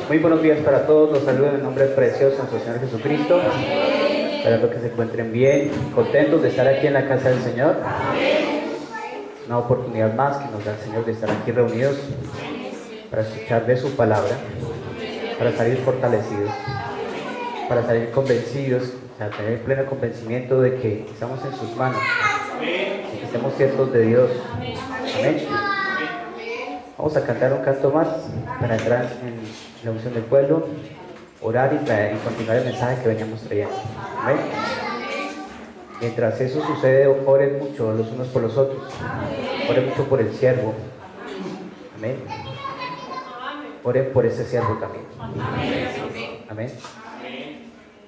Muy buenos días para todos, los saludo en el nombre precioso de nuestro Señor Jesucristo. Esperando que se encuentren bien, contentos de estar aquí en la casa del Señor. Una oportunidad más que nos da el Señor de estar aquí reunidos para escuchar de su palabra, para salir fortalecidos, para salir convencidos, para tener pleno convencimiento de que estamos en sus manos y que estemos ciertos de Dios. Amén. Vamos a cantar un canto más para entrar en la unción del pueblo, orar y continuar el mensaje que veníamos trayendo. Amén. Mientras eso sucede, oren mucho los unos por los otros. Oren mucho por el siervo. Amén. Oren por ese siervo también. Amén.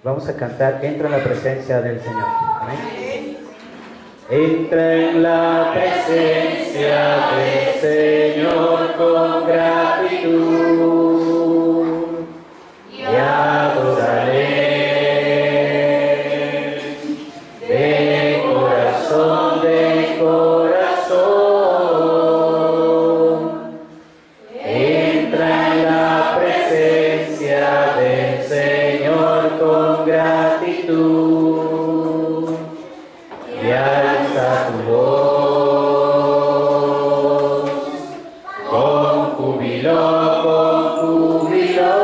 Vamos a cantar, entra en la presencia del Señor. Amén. Entra en la presencia del Señor con gratitud y adórale de corazón, de corazón. Entra en la presencia del Señor con gratitud y alza tu voz con júbilo, con júbilo.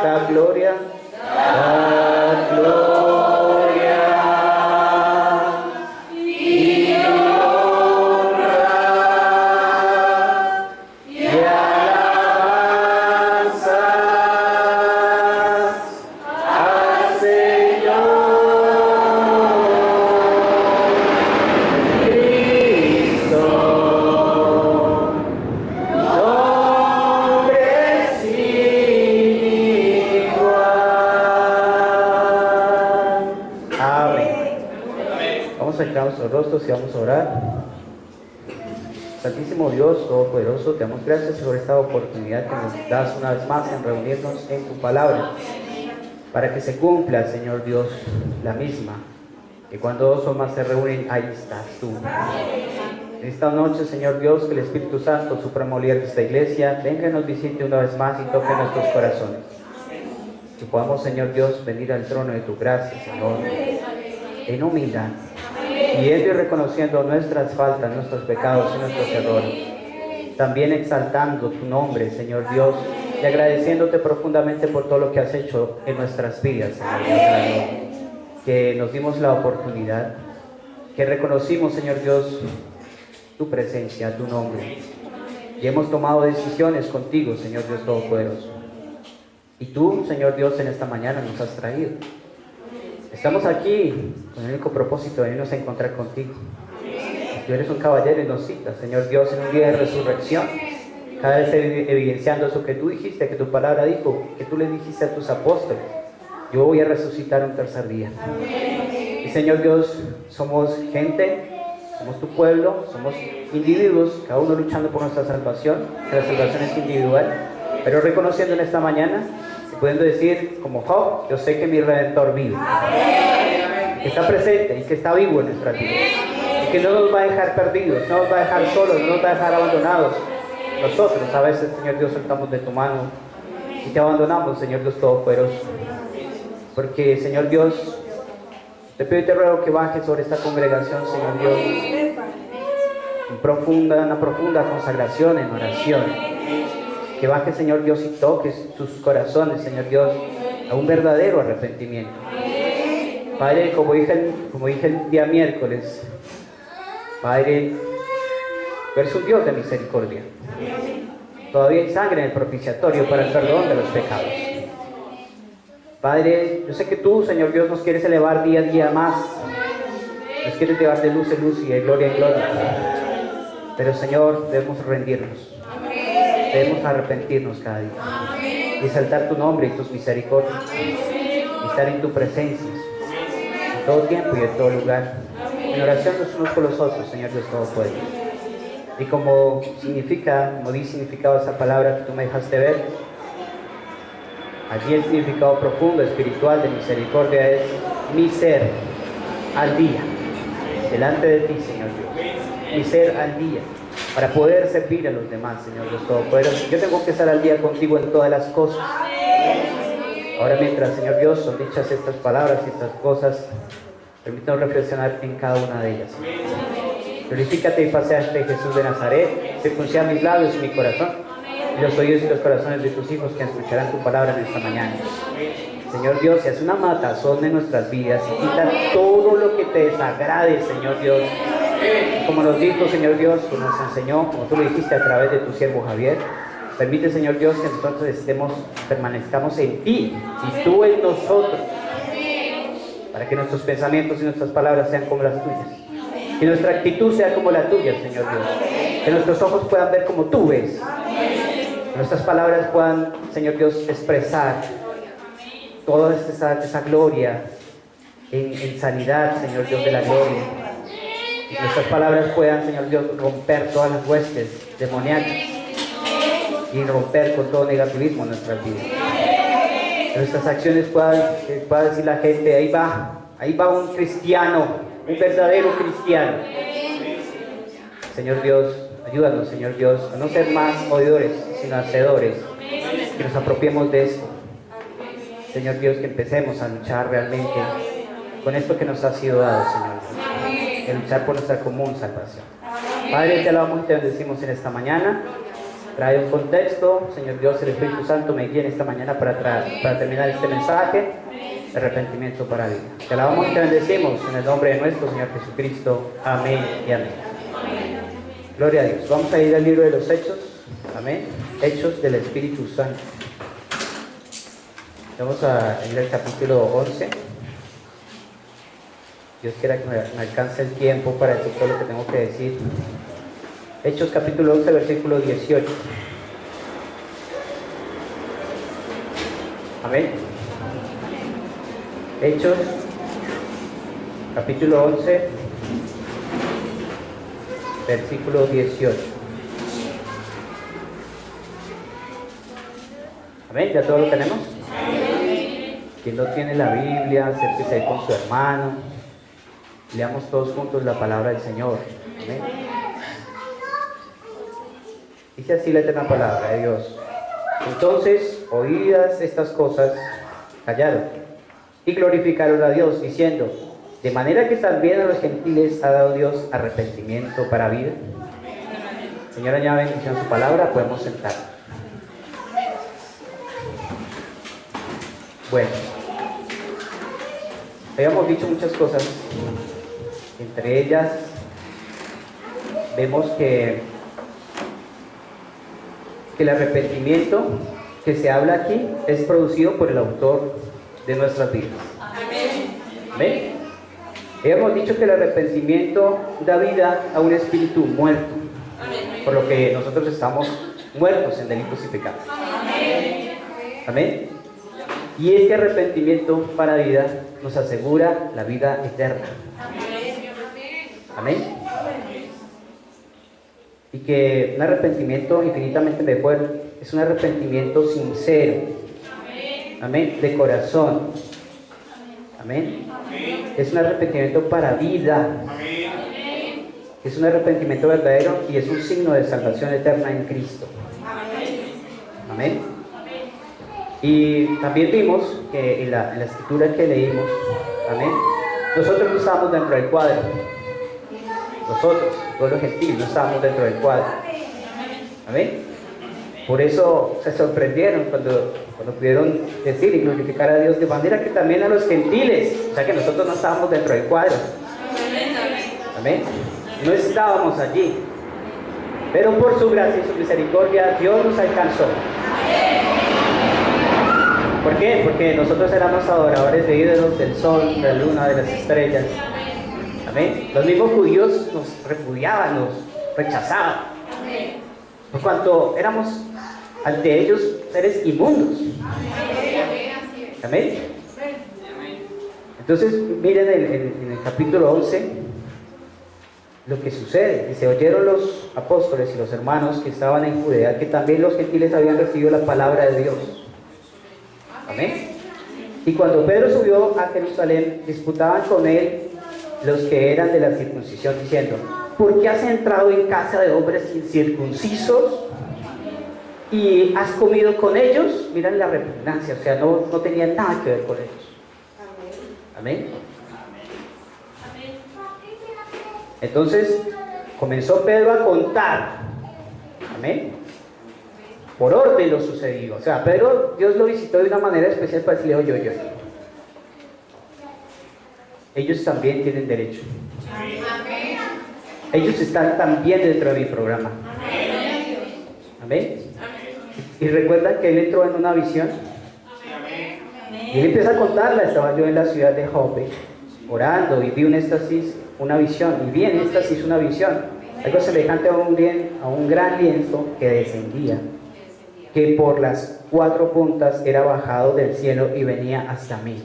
Da gloria y honra y alabanzas al Señor. Nuestros rostros y vamos a orar. Santísimo Dios Todopoderoso, te damos gracias por esta oportunidad que nos das una vez más en reunirnos en tu palabra, para que se cumpla, Señor Dios, la misma, que cuando dos o más se reúnen, ahí estás tú. Esta noche, Señor Dios, que el Espíritu Santo, supremo líder de esta iglesia, venga y nos visite una vez más y toque nuestros corazones. Que podamos, Señor Dios, venir al trono de tu gracia, Señor, en humildad, pidiendo y reconociendo nuestras faltas, nuestros pecados y nuestros errores. También exaltando tu nombre, Señor Dios, y agradeciéndote profundamente por todo lo que has hecho en nuestras vidas, Señor Dios, que nos dimos la oportunidad, que reconocimos, Señor Dios, tu presencia, tu nombre, y hemos tomado decisiones contigo, Señor Dios Todopoderoso. Y tú, Señor Dios, en esta mañana nos has traído. Estamos aquí con el único propósito de venirnos a encontrar contigo. Tú eres un caballero y nos citas, Señor Dios, en un día de resurrección, cada vez evidenciando eso que tú dijiste, que tu palabra dijo, que tú le dijiste a tus apóstoles: yo voy a resucitar un tercer día. Y Señor Dios, somos gente, somos tu pueblo, somos individuos, cada uno luchando por nuestra salvación, que la salvación es individual, pero reconociendo en esta mañana, pudiendo decir como Job: yo sé que mi Redentor vive, que está presente y que está vivo en nuestras vidas, y que no nos va a dejar perdidos, no nos va a dejar solos, no nos va a dejar abandonados. Nosotros a veces, Señor Dios, soltamos de tu mano y te abandonamos, Señor Dios Todopoderoso, porque, Señor Dios, te pido y te ruego que bajes sobre esta congregación, Señor Dios, una profunda consagración en oración. Que baje, Señor Dios, y toques sus corazones, Señor Dios, a un verdadero arrepentimiento. Padre, como dije el día miércoles, Padre, tú eres un Dios de misericordia. Todavía hay sangre en el propiciatorio para el perdón de los pecados. Padre, yo sé que tú, Señor Dios, nos quieres elevar día a día más. Nos quieres llevar de luz en luz y de gloria en gloria. Pero, Señor, debemos rendirnos. Debemos arrepentirnos cada día y exaltar tu nombre y tus misericordias y estar en tu presencia en todo tiempo y en todo lugar, en oración los unos por los otros, Señor Dios Todopoderoso. Y como di significado esa palabra que tú me dejaste ver, allí el significado profundo, espiritual de misericordia es mi ser al día delante de ti, Señor Dios, mi ser al día, para poder servir a los demás, Señor Dios Todopoderoso. Yo tengo que estar al día contigo en todas las cosas. Ahora, mientras, Señor Dios, son dichas estas palabras y estas cosas, permítanos reflexionar en cada una de ellas. Glorifícate y paseaste, Jesús de Nazaret, circuncida mis labios y mi corazón, y los oídos y los corazones de tus hijos que escucharán tu palabra en esta mañana. Señor Dios, y haz una matazón de nuestras vidas y quita todo lo que te desagrade, Señor Dios. Como nos dijo, Señor Dios, como nos enseñó, como tú lo dijiste a través de tu siervo Javier, permite, Señor Dios, que nosotros permanezcamos en ti y tú en nosotros, para que nuestros pensamientos y nuestras palabras sean como las tuyas, que nuestra actitud sea como la tuya, Señor Dios, que nuestros ojos puedan ver como tú ves, que nuestras palabras puedan, Señor Dios, expresar toda esa gloria en sanidad, Señor Dios de la gloria. Y que nuestras palabras puedan, Señor Dios, romper todas las huestes demoníacas y romper con todo negativismo en nuestras vidas. Que nuestras acciones pueda decir la gente: ahí va un cristiano, un verdadero cristiano. Señor Dios, ayúdanos, Señor Dios, a no ser más oidores, sino hacedores, que nos apropiemos de esto. Señor Dios, que empecemos a luchar realmente con esto que nos ha sido dado, Señor Dios, de luchar por nuestra común salvación. Padre, te alabamos y te bendecimos en esta mañana. Trae un contexto, Señor Dios, el Espíritu Santo me guía en esta mañana para terminar este mensaje de arrepentimiento para vida. Te alabamos y te bendecimos en el nombre de nuestro Señor Jesucristo. Amén y amén. Gloria a Dios. Vamos a ir al libro de los Hechos. Amén. Hechos del Espíritu Santo. Vamos a ir al capítulo 11. Dios quiera que me alcance el tiempo para decir todo lo que tengo que decir. Hechos capítulo 11, versículo 18. Amén. Hechos capítulo 11, versículo 18. Amén, ¿ya todo lo tenemos? Quien no tiene la Biblia, acérquese ahí con su hermano. Leamos todos juntos la palabra del Señor. Amén. Dice así la eterna palabra de Dios. Entonces, oídas estas cosas, callaron y glorificaron a Dios, diciendo: de manera que también a los gentiles ha dado Dios arrepentimiento para vida. Señor, añada bendición a su palabra, podemos sentarnos. Bueno, habíamos dicho muchas cosas. Entre ellas, vemos que el arrepentimiento que se habla aquí es producido por el autor de nuestras vidas. ¿Amén? Hemos dicho que el arrepentimiento da vida a un espíritu muerto, por lo que nosotros estamos muertos en delitos y pecados. Amén. Y este arrepentimiento para vida nos asegura la vida eterna. Amén. Y que un arrepentimiento infinitamente mejor es un arrepentimiento sincero. Amén. De corazón. Amén. Es un arrepentimiento para vida. Es un arrepentimiento verdadero y es un signo de salvación eterna en Cristo. Amén. Y también vimos que en la escritura que leímos, amén, nosotros no estábamos dentro del cuadro. Nosotros, todos los gentiles, no estábamos dentro del cuadro. Amén. Por eso se sorprendieron cuando pudieron decir y glorificar a Dios, de manera que también a los gentiles, o sea que nosotros no estábamos dentro del cuadro. Amén. No estábamos allí, pero por su gracia y su misericordia Dios nos alcanzó. ¿Por qué? Porque nosotros éramos adoradores de ídolos, del sol, de la luna, de las estrellas. Amén. Los mismos judíos nos repudiaban, nos rechazaban, por cuanto éramos ante ellos seres inmundos. Amén. Entonces miren en el capítulo 11 lo que sucede. Dice: oyeron los apóstoles y los hermanos que estaban en Judea que también los gentiles habían recibido la palabra de Dios. Amén. Y cuando Pedro subió a Jerusalén, disputaban con él los que eran de la circuncisión, diciendo: ¿por qué has entrado en casa de hombres incircuncisos y has comido con ellos? Miren la repugnancia, o sea, no tenían nada que ver con ellos. Amén. Entonces comenzó Pedro a contar. Amén. Por orden lo sucedido. O sea, Pedro, Dios lo visitó de una manera especial para decirle: oye, ellos también tienen derecho. Ellos están también dentro de mi programa. Amén. Y recuerdan que él entró en una visión. Y él empieza a contarla. Estaba yo en la ciudad de Jope, orando, y vi un éxtasis, una visión. Y vi en éxtasis una visión, algo semejante a un gran lienzo que descendía, que por las 4 puntas era bajado del cielo y venía hasta mí.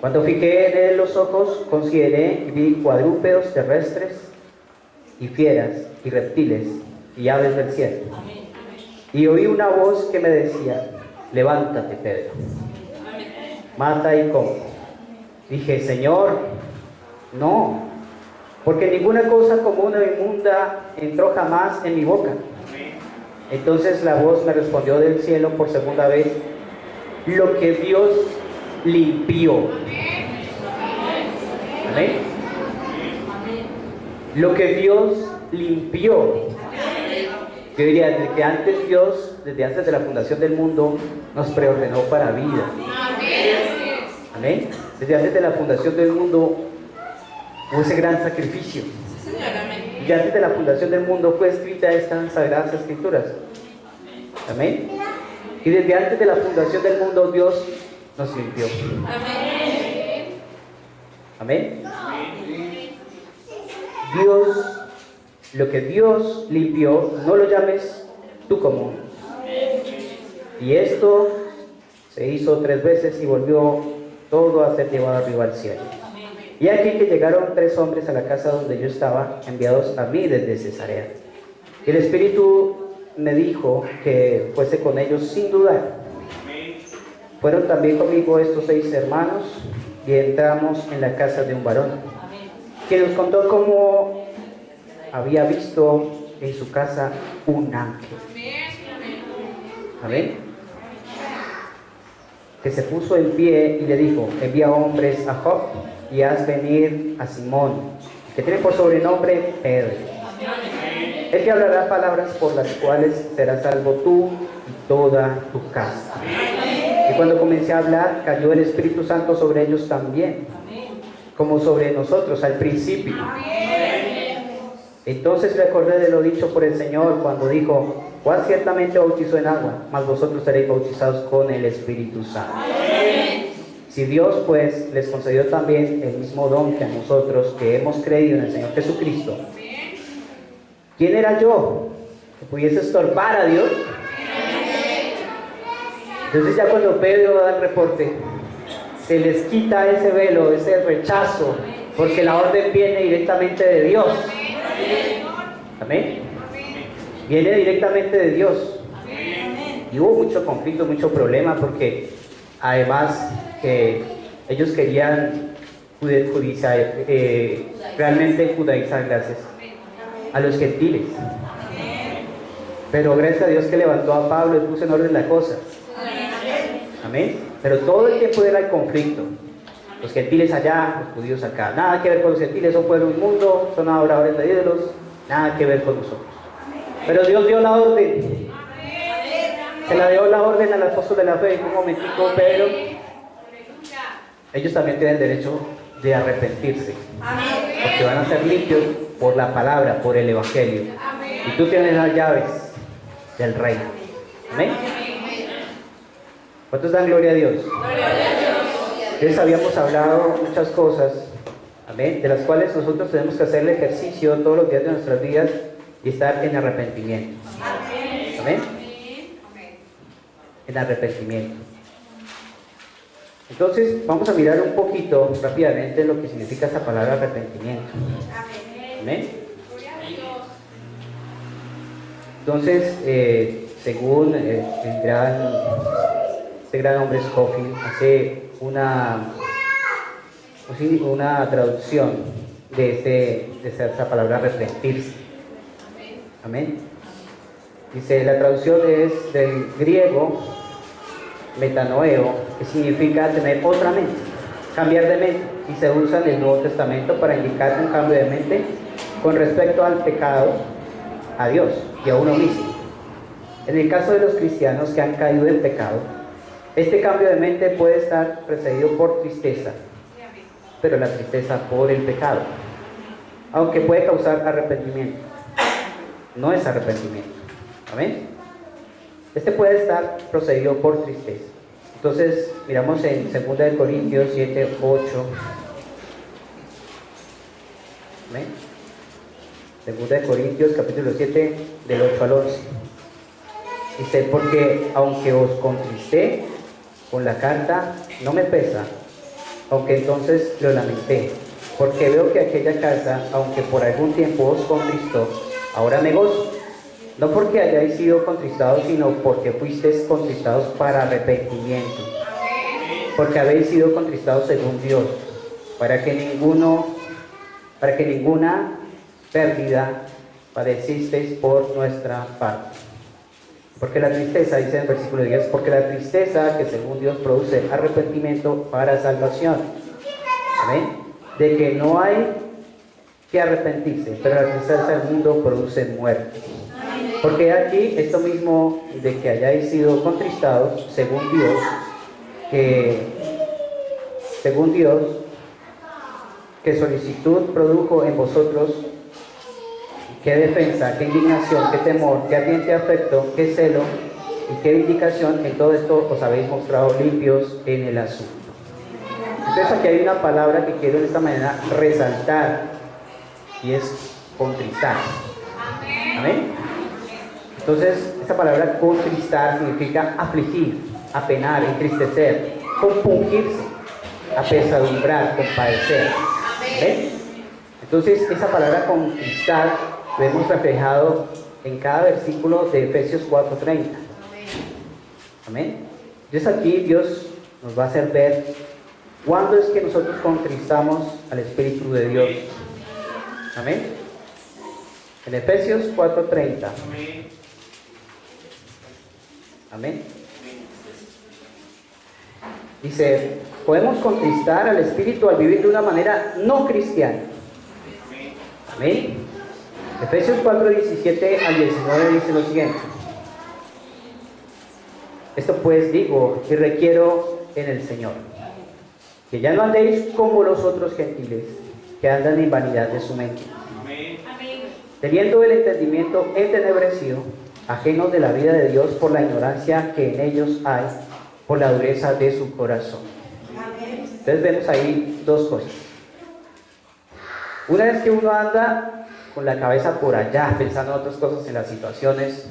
Cuando fijé en él los ojos, consideré y vi cuadrúpedos terrestres y fieras y reptiles y aves del cielo. Y oí una voz que me decía: levántate, Pedro, mata y come. Dije: Señor, no, porque ninguna cosa común o inmunda entró jamás en mi boca. Entonces la voz me respondió del cielo por segunda vez: lo que Dios limpió. Amén. Lo que Dios limpió. Yo diría, desde antes de la fundación del mundo, nos preordenó para vida. Amén. Desde antes de la fundación del mundo hubo ese gran sacrificio. Y antes de la fundación del mundo fue escrita estas sagradas escrituras. Amén. Y desde antes de la fundación del mundo Dios nos limpió. Amén. Dios, lo que Dios limpió, no lo llames tú común. Y esto se hizo 3 veces y volvió todo a ser llevado arriba al cielo. Y aquí que llegaron 3 hombres a la casa donde yo estaba, enviados a mí desde Cesarea. Y el Espíritu me dijo que fuese con ellos sin dudar. Fueron también conmigo estos 6 hermanos y entramos en la casa de un varón, que nos contó cómo había visto en su casa un ángel. Amén. Que se puso en pie y le dijo: envía hombres a Jope y haz venir a Simón, que tiene por sobrenombre Pedro. Él te hablará palabras por las cuales serás salvo tú y toda tu casa. Y cuando comencé a hablar, cayó el Espíritu Santo sobre ellos también, como sobre nosotros al principio. Entonces me acordé de lo dicho por el Señor cuando dijo: Juan ciertamente bautizó en agua, mas vosotros seréis bautizados con el Espíritu Santo. Si Dios pues les concedió también el mismo don que a nosotros que hemos creído en el Señor Jesucristo, ¿quién era yo que pudiese estorbar a Dios? Entonces ya cuando Pedro da el reporte, se les quita ese velo, ese rechazo, porque la orden viene directamente de Dios. Amén. Viene directamente de Dios. Y hubo mucho conflicto, mucho problema, porque además que ellos querían realmente judaizar, gracias, a los gentiles. Pero gracias a Dios que levantó a Pablo y puso en orden la cosa. Amén. Pero todo el tiempo era el conflicto. Los gentiles allá, los judíos acá. Nada que ver con los gentiles, son pueblo inmundo, son adoradores de ídolos. Nada que ver con nosotros. Pero Dios dio la orden. Se la dio la orden al apóstol de la fe. Un momentico, Pedro. Ellos también tienen derecho de arrepentirse. Porque van a ser limpios por la palabra, por el evangelio. Y tú tienes las llaves del reino. Amén. ¿Cuántos dan gloria a Dios? Entonces habíamos hablado muchas cosas, amén, de las cuales nosotros tenemos que hacer el ejercicio todos los días de nuestras vidas y estar en arrepentimiento. Amén. En arrepentimiento. Entonces vamos a mirar un poquito rápidamente lo que significa esa palabra arrepentimiento. Amén. Entonces, según este gran hombre Scofield, hace una traducción de esa palabra arrepentirse. Amén. Dice, la traducción es del griego metanoeo, que significa tener otra mente, cambiar de mente, y se usa en el Nuevo Testamento para indicar un cambio de mente con respecto al pecado, a Dios y a uno mismo. En el caso de los cristianos que han caído en pecado, este cambio de mente puede estar precedido por tristeza, pero la tristeza por el pecado, aunque puede causar arrepentimiento, no es arrepentimiento. Amén. Este puede estar precedido por tristeza. Entonces, miramos en 2 Corintios 7, 8. Amén. 2 Corintios capítulo 7, del 8 al 11. Dice, porque aunque os contristé con la carta, no me pesa, aunque entonces lo lamenté, porque veo que aquella carta, aunque por algún tiempo os contristó, ahora me gozo, no porque hayáis sido contristados, sino porque fuisteis contristados para arrepentimiento, porque habéis sido contristados según Dios, para que ninguna pérdida padecisteis por nuestra parte. Porque la tristeza, dice en el versículo 10, porque la tristeza que según Dios produce arrepentimiento para salvación. Amén. De que no hay que arrepentirse, pero la tristeza del mundo produce muerte. Porque aquí esto mismo de que hayáis sido contristados, según Dios, que solicitud produjo en vosotros, qué defensa, qué indignación, qué temor, qué ardiente afecto, qué celo y qué vindicación, en todo esto os habéis mostrado limpios en el asunto. Entonces aquí hay una palabra que quiero de esta manera resaltar, y es contristar. Amén. Entonces, esta palabra contristar significa afligir, apenar, entristecer, compungirse, apesadumbrar, compadecer. ¿Ven? Entonces, esa palabra contristar lo hemos reflejado en cada versículo de Efesios 4:30. Amén. Entonces aquí Dios nos va a hacer ver cuándo es que nosotros contristamos al Espíritu de Dios. Amén. En Efesios 4:30. Amén. Dice, podemos contristar al Espíritu al vivir de una manera no cristiana. Amén. Efesios 4:17 al 19 dice lo siguiente. Esto pues digo y requiero en el Señor, que ya no andéis como los otros gentiles, que andan en vanidad de su mente, teniendo el entendimiento entenebrecido ajenos de la vida de Dios por la ignorancia que en ellos hay, por la dureza de su corazón. Entonces vemos ahí dos cosas. Una vez que uno anda con la cabeza por allá, pensando en otras cosas, en las situaciones,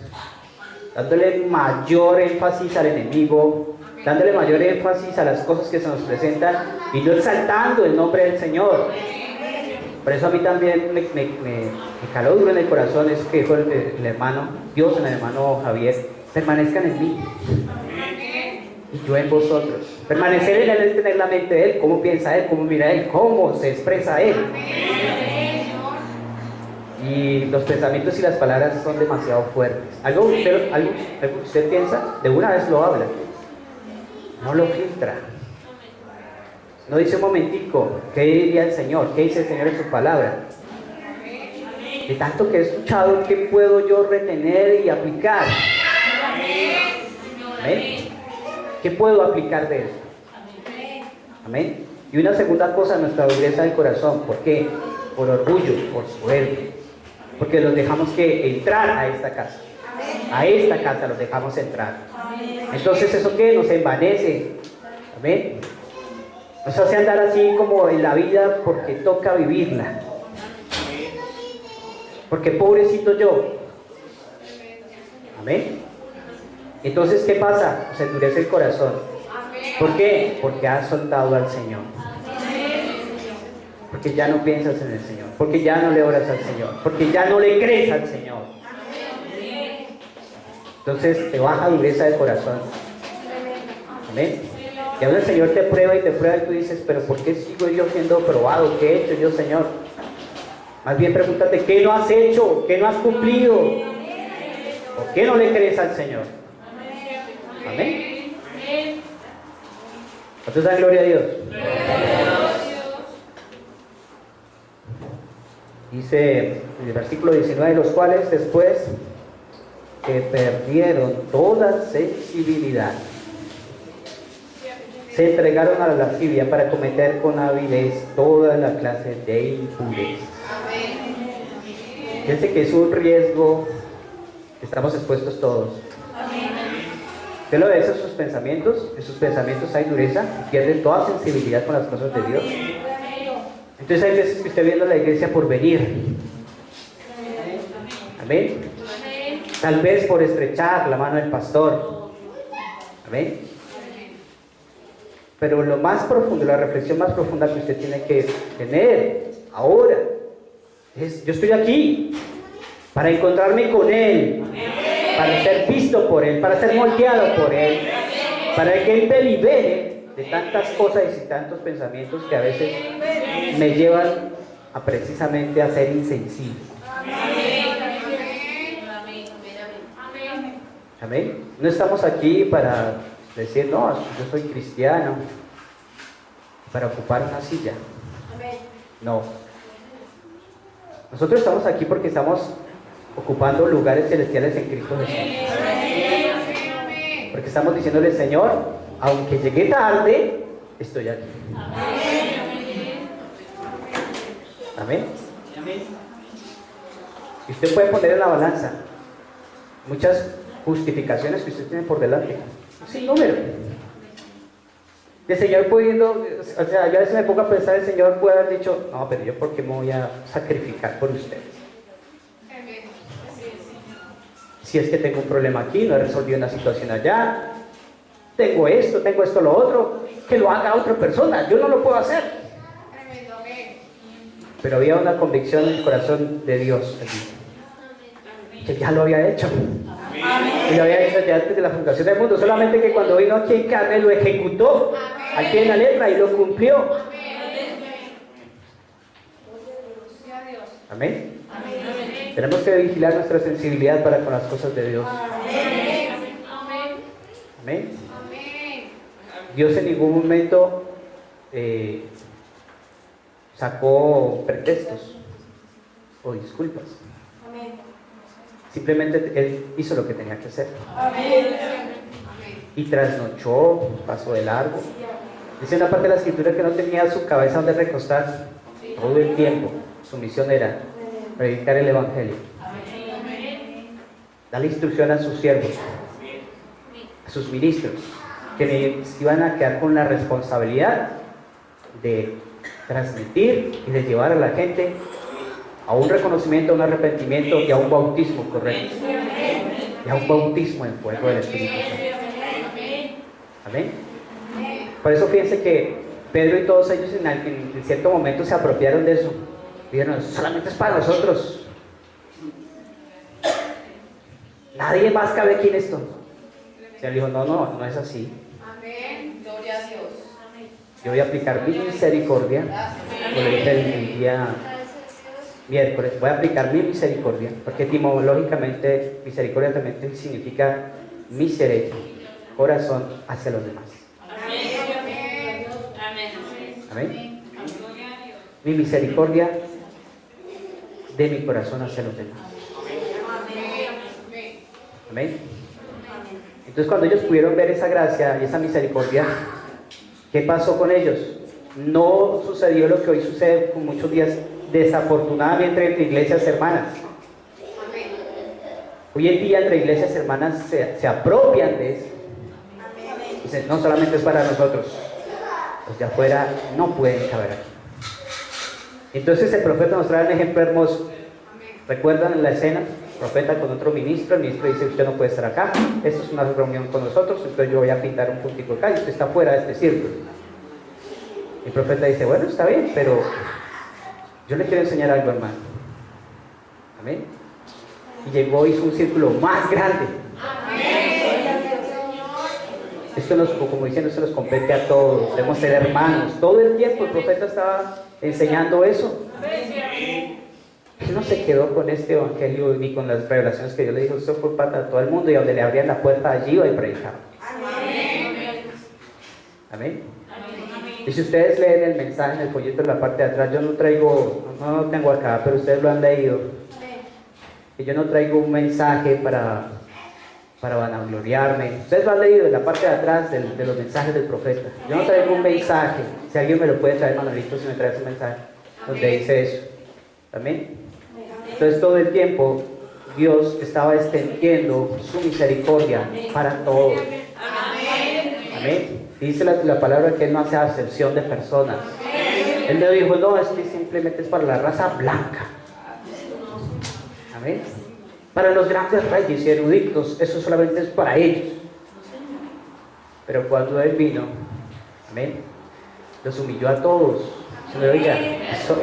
dándole mayor énfasis al enemigo, dándole mayor énfasis a las cosas que se nos presentan y no exaltando el nombre del Señor. Por eso a mí también me caló duro en el corazón eso que dijo el hermano, Dios en el hermano Javier: permanezcan en mí y yo en vosotros. Permanecer en Él es tener la mente de Él, cómo piensa Él, cómo mira Él, cómo se expresa Él. Y los pensamientos y las palabras son demasiado fuertes. Algo que usted piensa, de una vez lo habla, no lo filtra. No dice un momentico, ¿qué diría el Señor? ¿Qué dice el Señor en su palabra? De tanto que he escuchado, ¿qué puedo yo retener y aplicar? ¿Amén? ¿Qué puedo aplicar de eso? ¿Amén? Y una segunda cosa, nuestra dureza del corazón. ¿Por qué? Por orgullo, por soberbia. Porque los dejamos que entrar a esta casa. A esta casa los dejamos entrar. Entonces, ¿eso qué? Nos envanece. ¿Amén? Nos hace andar así como en la vida porque toca vivirla. Porque pobrecito yo. Amén. Entonces, ¿qué pasa? Se endurece el corazón. ¿Por qué? Porque has soltado al Señor. Porque ya no piensas en el Señor. Porque ya no le oras al Señor. Porque ya no le crees al Señor. Entonces te baja dureza de corazón. Amén. Y ahora el Señor te prueba y tú dices: pero ¿por qué sigo yo siendo probado? ¿Qué he hecho yo, Señor? Más bien pregúntate: ¿qué no has hecho? ¿Qué no has cumplido? ¿Por qué no le crees al Señor? Amén. ¿Cuántos dan gloria a Dios? Dice en el versículo 19: los cuales después que perdieron toda sensibilidad, se entregaron a la lascivia para cometer con avidez toda la clase de impurezas. Fíjense que es un riesgo que estamos expuestos todos. ¿Usted lo ve en sus pensamientos? En sus pensamientos hay dureza y pierden toda sensibilidad con las cosas de Dios. Entonces hay veces que usted viene a la iglesia por venir. Amén. Tal vez por estrechar la mano del pastor. Amén. Pero lo más profundo, la reflexión más profunda que usted tiene que tener ahora es: yo estoy aquí para encontrarme con Él, para ser visto por Él, para ser moldeado por Él, para que Él me libere de tantas cosas y tantos pensamientos que a veces me llevan a precisamente a ser insensible. Amén. No estamos aquí para decir: no, yo soy cristiano, para ocupar una silla. No. Nosotros estamos aquí porque estamos ocupando lugares celestiales en Cristo Jesús. Porque estamos diciéndole: Señor, aunque llegué tarde, estoy aquí. Amén. Y usted puede poner en la balanza muchas justificaciones que usted tiene por delante, sin número. El Señor pudiendo, o sea, yo a veces me pongo a pensar: el Señor puede haber dicho: no, pero yo ¿por qué me voy a sacrificar por ustedes? Si es que tengo un problema aquí, no he resolvido una situación allá, tengo esto, lo otro, que lo haga otra persona, yo no lo puedo hacer. Pero había una convicción en el corazón de Dios que ya lo había hecho. Y lo había hecho ya antes de la fundación del mundo, solamente que cuando vino aquí en carne lo ejecutó al pie de la letra y lo cumplió. Amén. Tenemos que vigilar nuestra sensibilidad para con las cosas de Dios. Amén. Dios en ningún momento sacó pretextos o disculpas. Simplemente Él hizo lo que tenía que hacer. Y trasnochó, pasó de largo. Dice una parte de la escritura que no tenía su cabeza donde recostar todo el tiempo. Su misión era predicar el Evangelio. da la instrucción a sus siervos, a sus ministros, que iban a quedar con la responsabilidad de transmitir y de llevar a la gente a un reconocimiento, a un arrepentimiento y a un bautismo correcto, y a un bautismo en fuego del Espíritu Santo. Amén. Por eso fíjense que Pedro y todos ellos en cierto momento se apropiaron de eso. Dijeron, solamente es para nosotros. Nadie más cabe aquí en esto. El Señor dijo, no es así. Amén. Gloria a Dios. Yo voy a aplicar mi misericordia. Como le dije el día miércoles, voy a aplicar mi misericordia, porque etimológicamente misericordia también significa miserere, corazón hacia los demás. Amén. Mi misericordia de mi corazón hacia los demás. Amén. Entonces cuando ellos pudieron ver esa gracia y esa misericordia, ¿qué pasó con ellos? No sucedió lo que hoy sucede con muchos días, desafortunadamente, entre iglesias hermanas. Hoy en día entre iglesias hermanas se apropian de eso. Dicen, no solamente es para nosotros, los de afuera no pueden caber aquí. Entonces el profeta nos trae un ejemplo hermoso. ¿Recuerdan la escena? El profeta con otro ministro, el ministro dice, usted no puede estar acá, esto es una reunión con nosotros, entonces yo voy a pintar un puntico acá y usted está fuera de este círculo. El profeta dice, bueno, está bien, pero yo le quiero enseñar algo, hermano. Amén. Y llegó, hizo un círculo más grande. Esto nos, como diciendo, esto nos compete a todos, debemos ser hermanos. Todo el tiempo el profeta estaba enseñando eso. Él no se quedó con este evangelio ni con las revelaciones que Dios le dijo, esto fue para todo el mundo, y donde le abrían la puerta allí iba y predicaba. Amén. Y si ustedes leen el mensaje en el folleto en la parte de atrás, yo no lo tengo acá, pero ustedes lo han leído. Y yo no traigo un mensaje para vanagloriarme. Ustedes lo han leído en la parte de atrás de los mensajes del profeta. Yo no traigo un mensaje. Si alguien me lo puede traer, Manuelito, si me trae ese mensaje donde dice eso. Amén. Entonces todo el tiempo Dios estaba extendiendo su misericordia para todos. Amén. Dice la palabra que Él no hace acepción de personas. Él me dijo, no, es que simplemente es para la raza blanca. Amén. Para los grandes reyes y eruditos, eso solamente es para ellos. Pero cuando Él vino, amén, los humilló a todos. Se me oiga, eso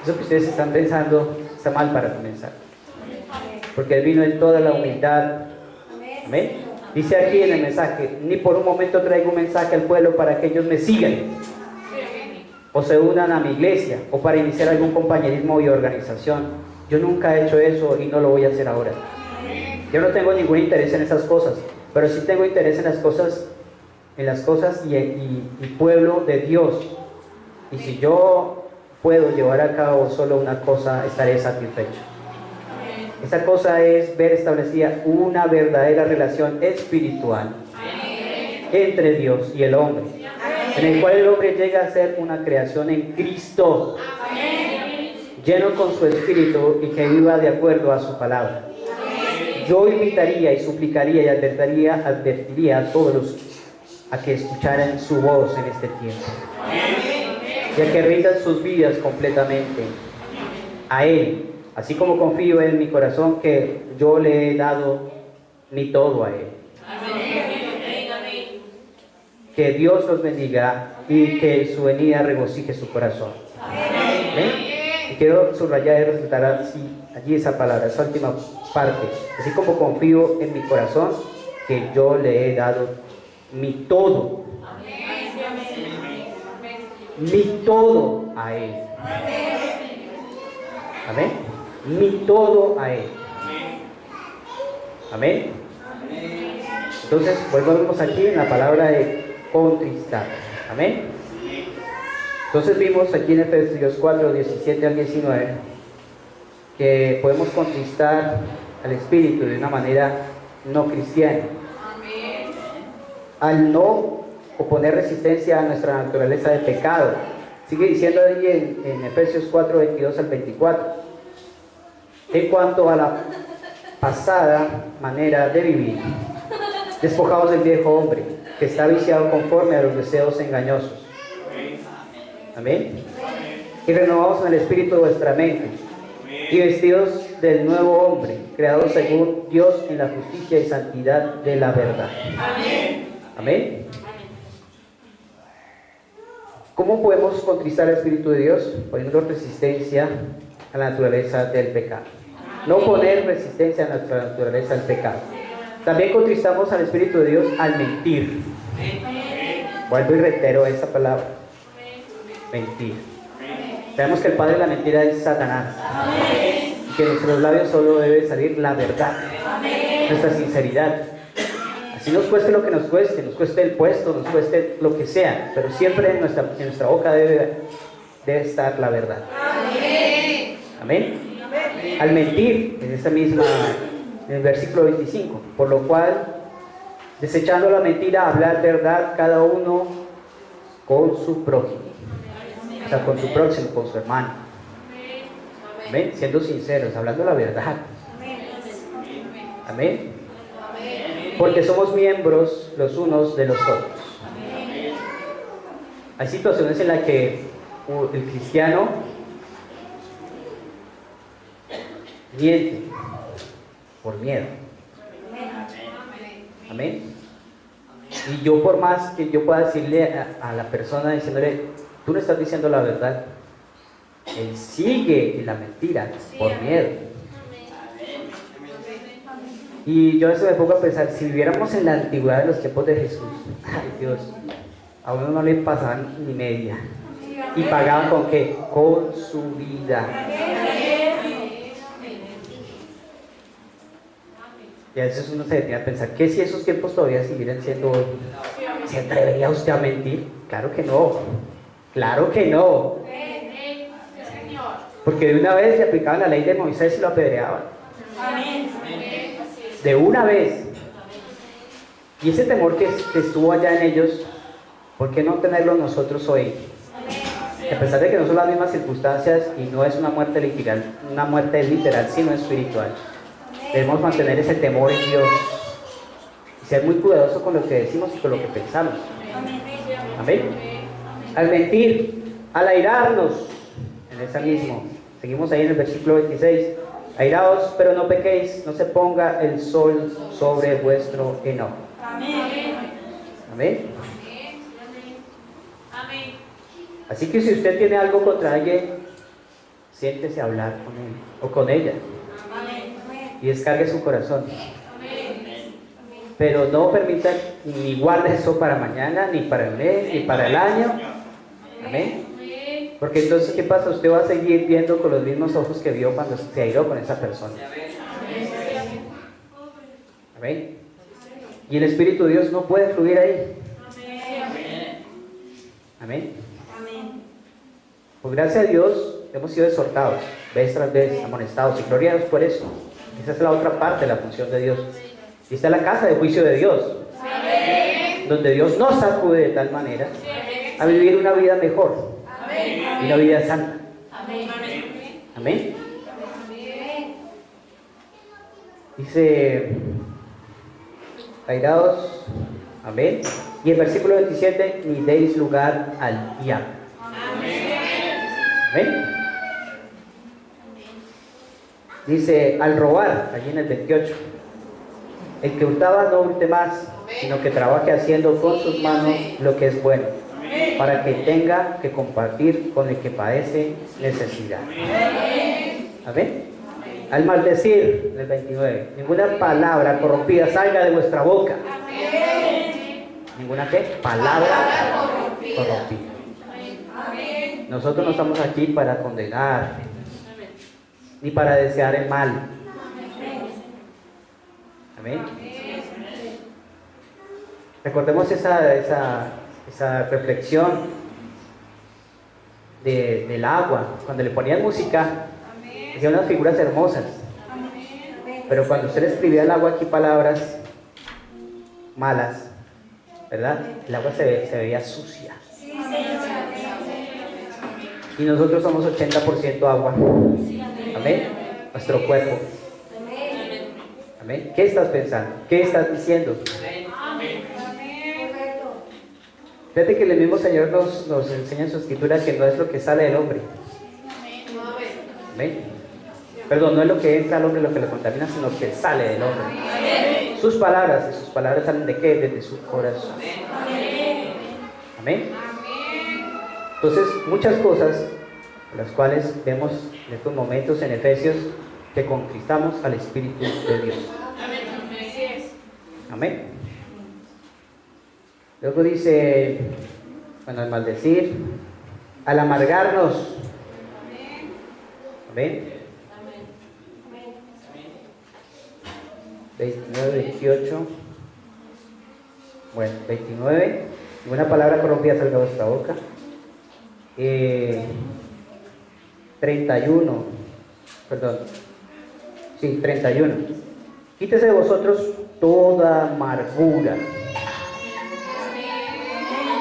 que ustedes están pensando está mal para comenzar. Porque Él vino en toda la humildad. Amén. Dice aquí en el mensaje, ni por un momento traigo un mensaje al pueblo para que ellos me sigan o se unan a mi iglesia o para iniciar algún compañerismo y organización. Yo nunca he hecho eso y no lo voy a hacer ahora. Yo no tengo ningún interés en esas cosas, pero sí tengo interés en las cosas y pueblo de Dios. Y si yo puedo llevar a cabo solo una cosa, estaré satisfecho. Esa cosa es ver establecida una verdadera relación espiritual entre Dios y el hombre, en el cual el hombre llega a ser una creación en Cristo, lleno con su espíritu y que viva de acuerdo a su palabra. Yo invitaría y suplicaría y advertiría a todos a que escucharan su voz en este tiempo y a que rindan sus vidas completamente a Él. Así como confío en mi corazón que yo le he dado mi todo a Él. Que Dios los bendiga y que su venida regocije su corazón. ¿Amén? Y quiero subrayar y resaltar allí esa palabra, esa última parte. Así como confío en mi corazón que yo le he dado mi todo. Mi todo a Él. Amén. Mi todo a Él. Amén. Entonces, volvemos aquí en la palabra de contristar. Amén. Entonces vimos aquí en Efesios 4, 17 al 19 que podemos contristar al Espíritu de una manera no cristiana. Al no oponer resistencia a nuestra naturaleza de pecado. Sigue diciendo ahí en Efesios 4, 22 al 24. En cuanto a la pasada manera de vivir, despojados del viejo hombre, que está viciado conforme a los deseos engañosos. Amén. Y renovados en el espíritu de vuestra mente, y vestidos del nuevo hombre, creado según Dios en la justicia y santidad de la verdad. Amén. ¿Cómo podemos contristar al Espíritu de Dios? Poniendo resistencia a la naturaleza del pecado. No poner resistencia a nuestra naturaleza del pecado. También contristamos al Espíritu de Dios al mentir. Vuelvo y reitero esta palabra. Mentir. Sabemos que el padre de la mentira es Satanás. Y que de nuestros labios solo debe salir la verdad. Nuestra sinceridad. Así nos cueste lo que nos cueste el puesto, nos cueste lo que sea, pero siempre en nuestra boca debe estar la verdad. Amén. Al mentir, en el versículo 25, por lo cual, desechando la mentira, hablar verdad cada uno con su prójimo. O sea, con su próximo, con su hermano. Amén. Siendo sinceros, hablando la verdad. Amén. Porque somos miembros los unos de los otros. Hay situaciones en las que el cristiano miente por miedo. Amén. Y yo, por más que yo pueda decirle a la persona, diciéndole, tú no estás diciendo la verdad, él sigue en la mentira por miedo. Y yo a veces me pongo a pensar, si viviéramos en la antigüedad de los tiempos de Jesús, ay Dios, a uno no le pasaban ni media. ¿Y pagaban con qué? Con su vida. Y a veces uno se detiene a pensar, ¿qué si esos tiempos todavía siguieran siendo hoy? ¿Se atrevería usted a mentir? Claro que no. Claro que no. Porque de una vez se aplicaban la ley de Moisés y lo apedreaban. De una vez. Y ese temor que estuvo allá en ellos, ¿por qué no tenerlo nosotros hoy? A pesar de que no son las mismas circunstancias y no es una muerte literal, sino espiritual, debemos mantener ese temor en Dios y ser muy cuidadosos con lo que decimos y con lo que pensamos. Amén. Al mentir, al airarnos, en esa mismo, seguimos ahí en el versículo 26. Airaos, pero no pequéis, no se ponga el sol sobre vuestro enojo. Amén. Amén. Así que si usted tiene algo contra alguien, siéntese a hablar con él o con ella. Y descargue su corazón. Pero no permita ni guarde eso para mañana, ni para el mes, ni para el año. Amén. Porque entonces, ¿qué pasa? Usted va a seguir viendo con los mismos ojos que vio cuando se airó con esa persona. Amén. Y el Espíritu de Dios no puede fluir ahí. Amén. Pues gracias a Dios hemos sido exhortados, vez tras vez, amonestados, y gloria a Dios por eso. Esa es la otra parte de la función de Dios. Y está la casa de juicio de Dios, donde Dios nos sacude de tal manera a vivir una vida mejor. Y una vida santa. Amén. Dice, airaos, amén. Y el versículo 27, ni deis lugar al diablo. Amén. Dice, al robar, allí en el 28, el que hurtaba no hurte más, sino que trabaje haciendo con sus manos lo que es bueno, para que tenga que compartir con el que padece necesidad. Amén. Al maldecir, el 29, ninguna palabra corrompida salga de vuestra boca. ¿Ninguna qué? Palabra corrompida. Nosotros no estamos aquí para condenar, ni para desear el mal. Amén. Recordemos esa reflexión del agua. Cuando le ponían música, hacían unas figuras hermosas. Pero cuando usted le escribía al agua aquí palabras malas, ¿verdad? El agua se veía sucia. Y nosotros somos 80% agua. Amén. Nuestro cuerpo. Amén. ¿Qué estás pensando? ¿Qué estás diciendo? Fíjate que el mismo Señor nos enseña en su escritura que no es lo que sale del hombre. Amén. Perdón, no es lo que entra al hombre lo que lo contamina, sino que sale del hombre. Sus palabras salen de qué? Desde su corazón. Amén. Entonces, muchas cosas, las cuales vemos en estos momentos en Efesios, que conquistamos al Espíritu de Dios. Amén. Luego dice, bueno, al maldecir, al amargarnos. Amén. 29, 28. Bueno, 29. Ninguna palabra corrompida salga de vuestra boca. 31. Perdón. Sí, 31. Quítese de vosotros toda amargura.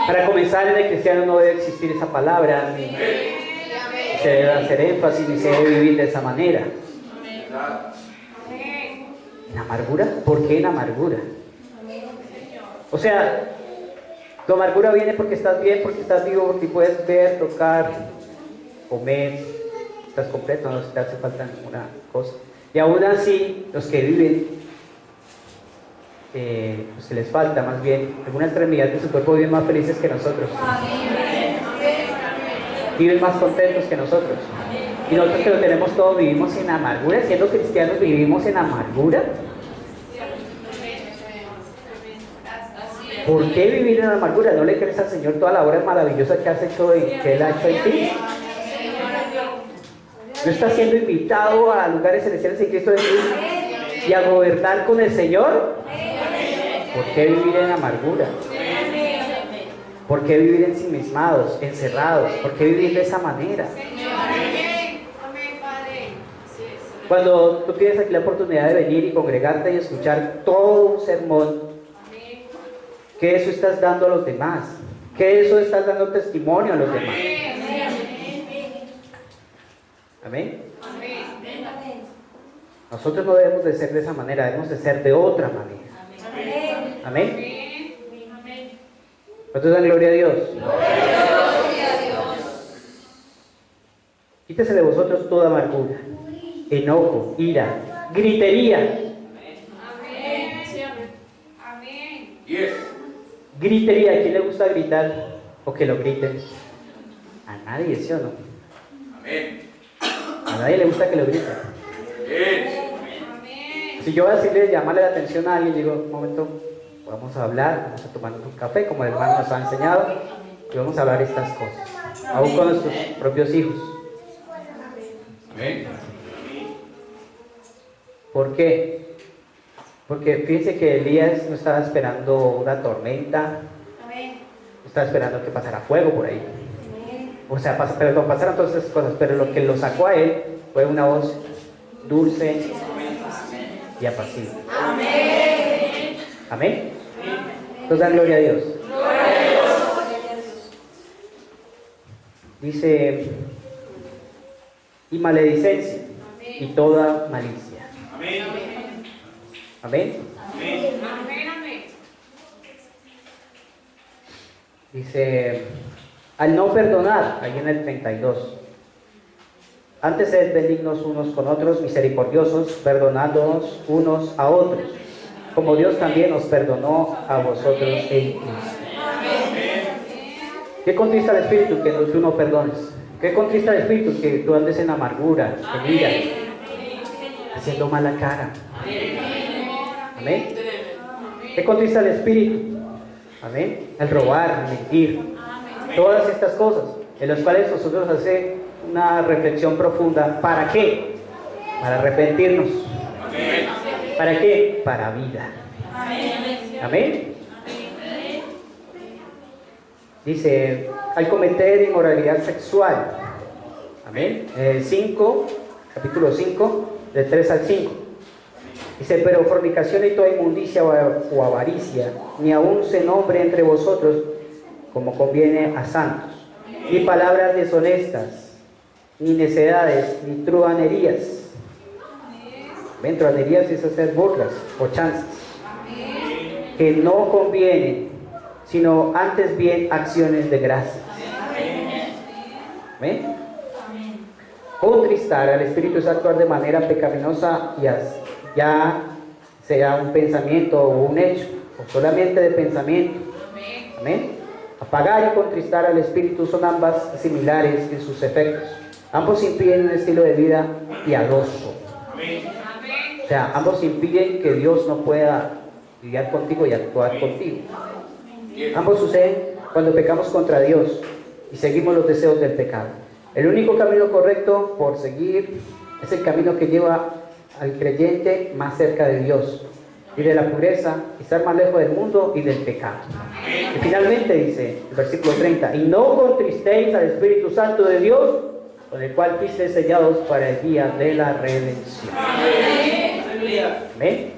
Para comenzar, en el cristiano no debe existir esa palabra, ni se debe hacer énfasis, ni se debe vivir de esa manera. ¿En amargura? ¿Por qué en amargura? O sea, tu amargura viene porque estás bien, porque estás vivo, porque puedes ver, tocar, comer, estás completo, no te hace falta ninguna cosa. Y aún así, los que viven, pues que les falta más bien alguna extremidad de su cuerpo, viven más felices que nosotros. Viven más contentos que nosotros. Y nosotros que lo tenemos todo, vivimos en amargura. Siendo cristianos, vivimos en amargura. ¿Por qué vivir en amargura? ¿No le crees al Señor toda la obra maravillosa que has hecho que Él ha hecho en ti? ¿No estás siendo invitado a lugares celestiales en Cristo Jesús y a gobernar con el Señor? ¿Por qué vivir en amargura? ¿Por qué vivir ensimismados, encerrados? ¿Por qué vivir de esa manera? Cuando tú tienes aquí la oportunidad de venir y congregarte y escuchar todo un sermón, ¿qué eso estás dando a los demás? ¿Qué eso estás dando testimonio a los demás? Amén. Nosotros no debemos de ser de esa manera, debemos de ser de otra manera. Amén. ¿Cuántos dan gloria a Dios? Quítese de vosotros toda amargura, enojo, ira, gritería. Gritería. ¿A quién le gusta gritar o que lo griten? A nadie, ¿sí o no? A nadie le gusta que lo griten. Si yo voy a decirle, llamarle la atención a alguien, digo, un momento, vamos a hablar, vamos a tomar un café, como el hermano nos ha enseñado, y vamos a hablar estas cosas, aún con nuestros propios hijos. ¿Por qué? Porque fíjense que Elías no estaba esperando una tormenta, no estaba esperando que pasara fuego por ahí. O sea, pasaron todas esas cosas, pero lo que lo sacó a él fue una voz dulce y apacible. Amén. Entonces dan gloria a Dios. Dice, y maledicencia y toda malicia. Amén. Dice, al no perdonar, ahí en el 32. Antes sed benignos unos con otros, misericordiosos, perdonándonos unos a otros, como Dios también os perdonó a vosotros en Cristo. ¿Qué contrista el Espíritu? Que tú no perdones. ¿Qué contrista el Espíritu? Que tú andes en amargura, en ira, haciendo mala cara. Amén. ¿Qué contrista el Espíritu? Amén. El robar, el mentir. Todas estas cosas en las cuales nosotros hacemos una reflexión profunda. ¿Para qué? Para arrepentirnos. ¿Para qué? Para vida. Amén. Dice, al cometer inmoralidad sexual. Amén. El 5, capítulo 5, del 3 al 5. Dice, pero fornicación y toda inmundicia o avaricia, ni aun se nombre entre vosotros como conviene a santos, ni palabras deshonestas, ni necedades, ni truhanerías. ¿Ven? Tronerías es hacer burlas o chanzas que no convienen, sino antes bien acciones de gracias. ¿Ven? Contristar al Espíritu es actuar de manera pecaminosa, ya sea un pensamiento o un hecho, o solamente de pensamiento. Amén. Apagar y contristar al Espíritu son ambas similares en sus efectos. Ambos impiden un estilo de vida piadoso. O sea, ambos impiden que Dios no pueda lidiar contigo y actuar contigo. Ambos suceden cuando pecamos contra Dios y seguimos los deseos del pecado. El único camino correcto por seguir es el camino que lleva al creyente más cerca de Dios y de la pureza, y estar más lejos del mundo y del pecado. Y finalmente dice el versículo 30: y no contristéis al Espíritu Santo de Dios, con el cual fuisteis sellados para el día de la redención. Amén.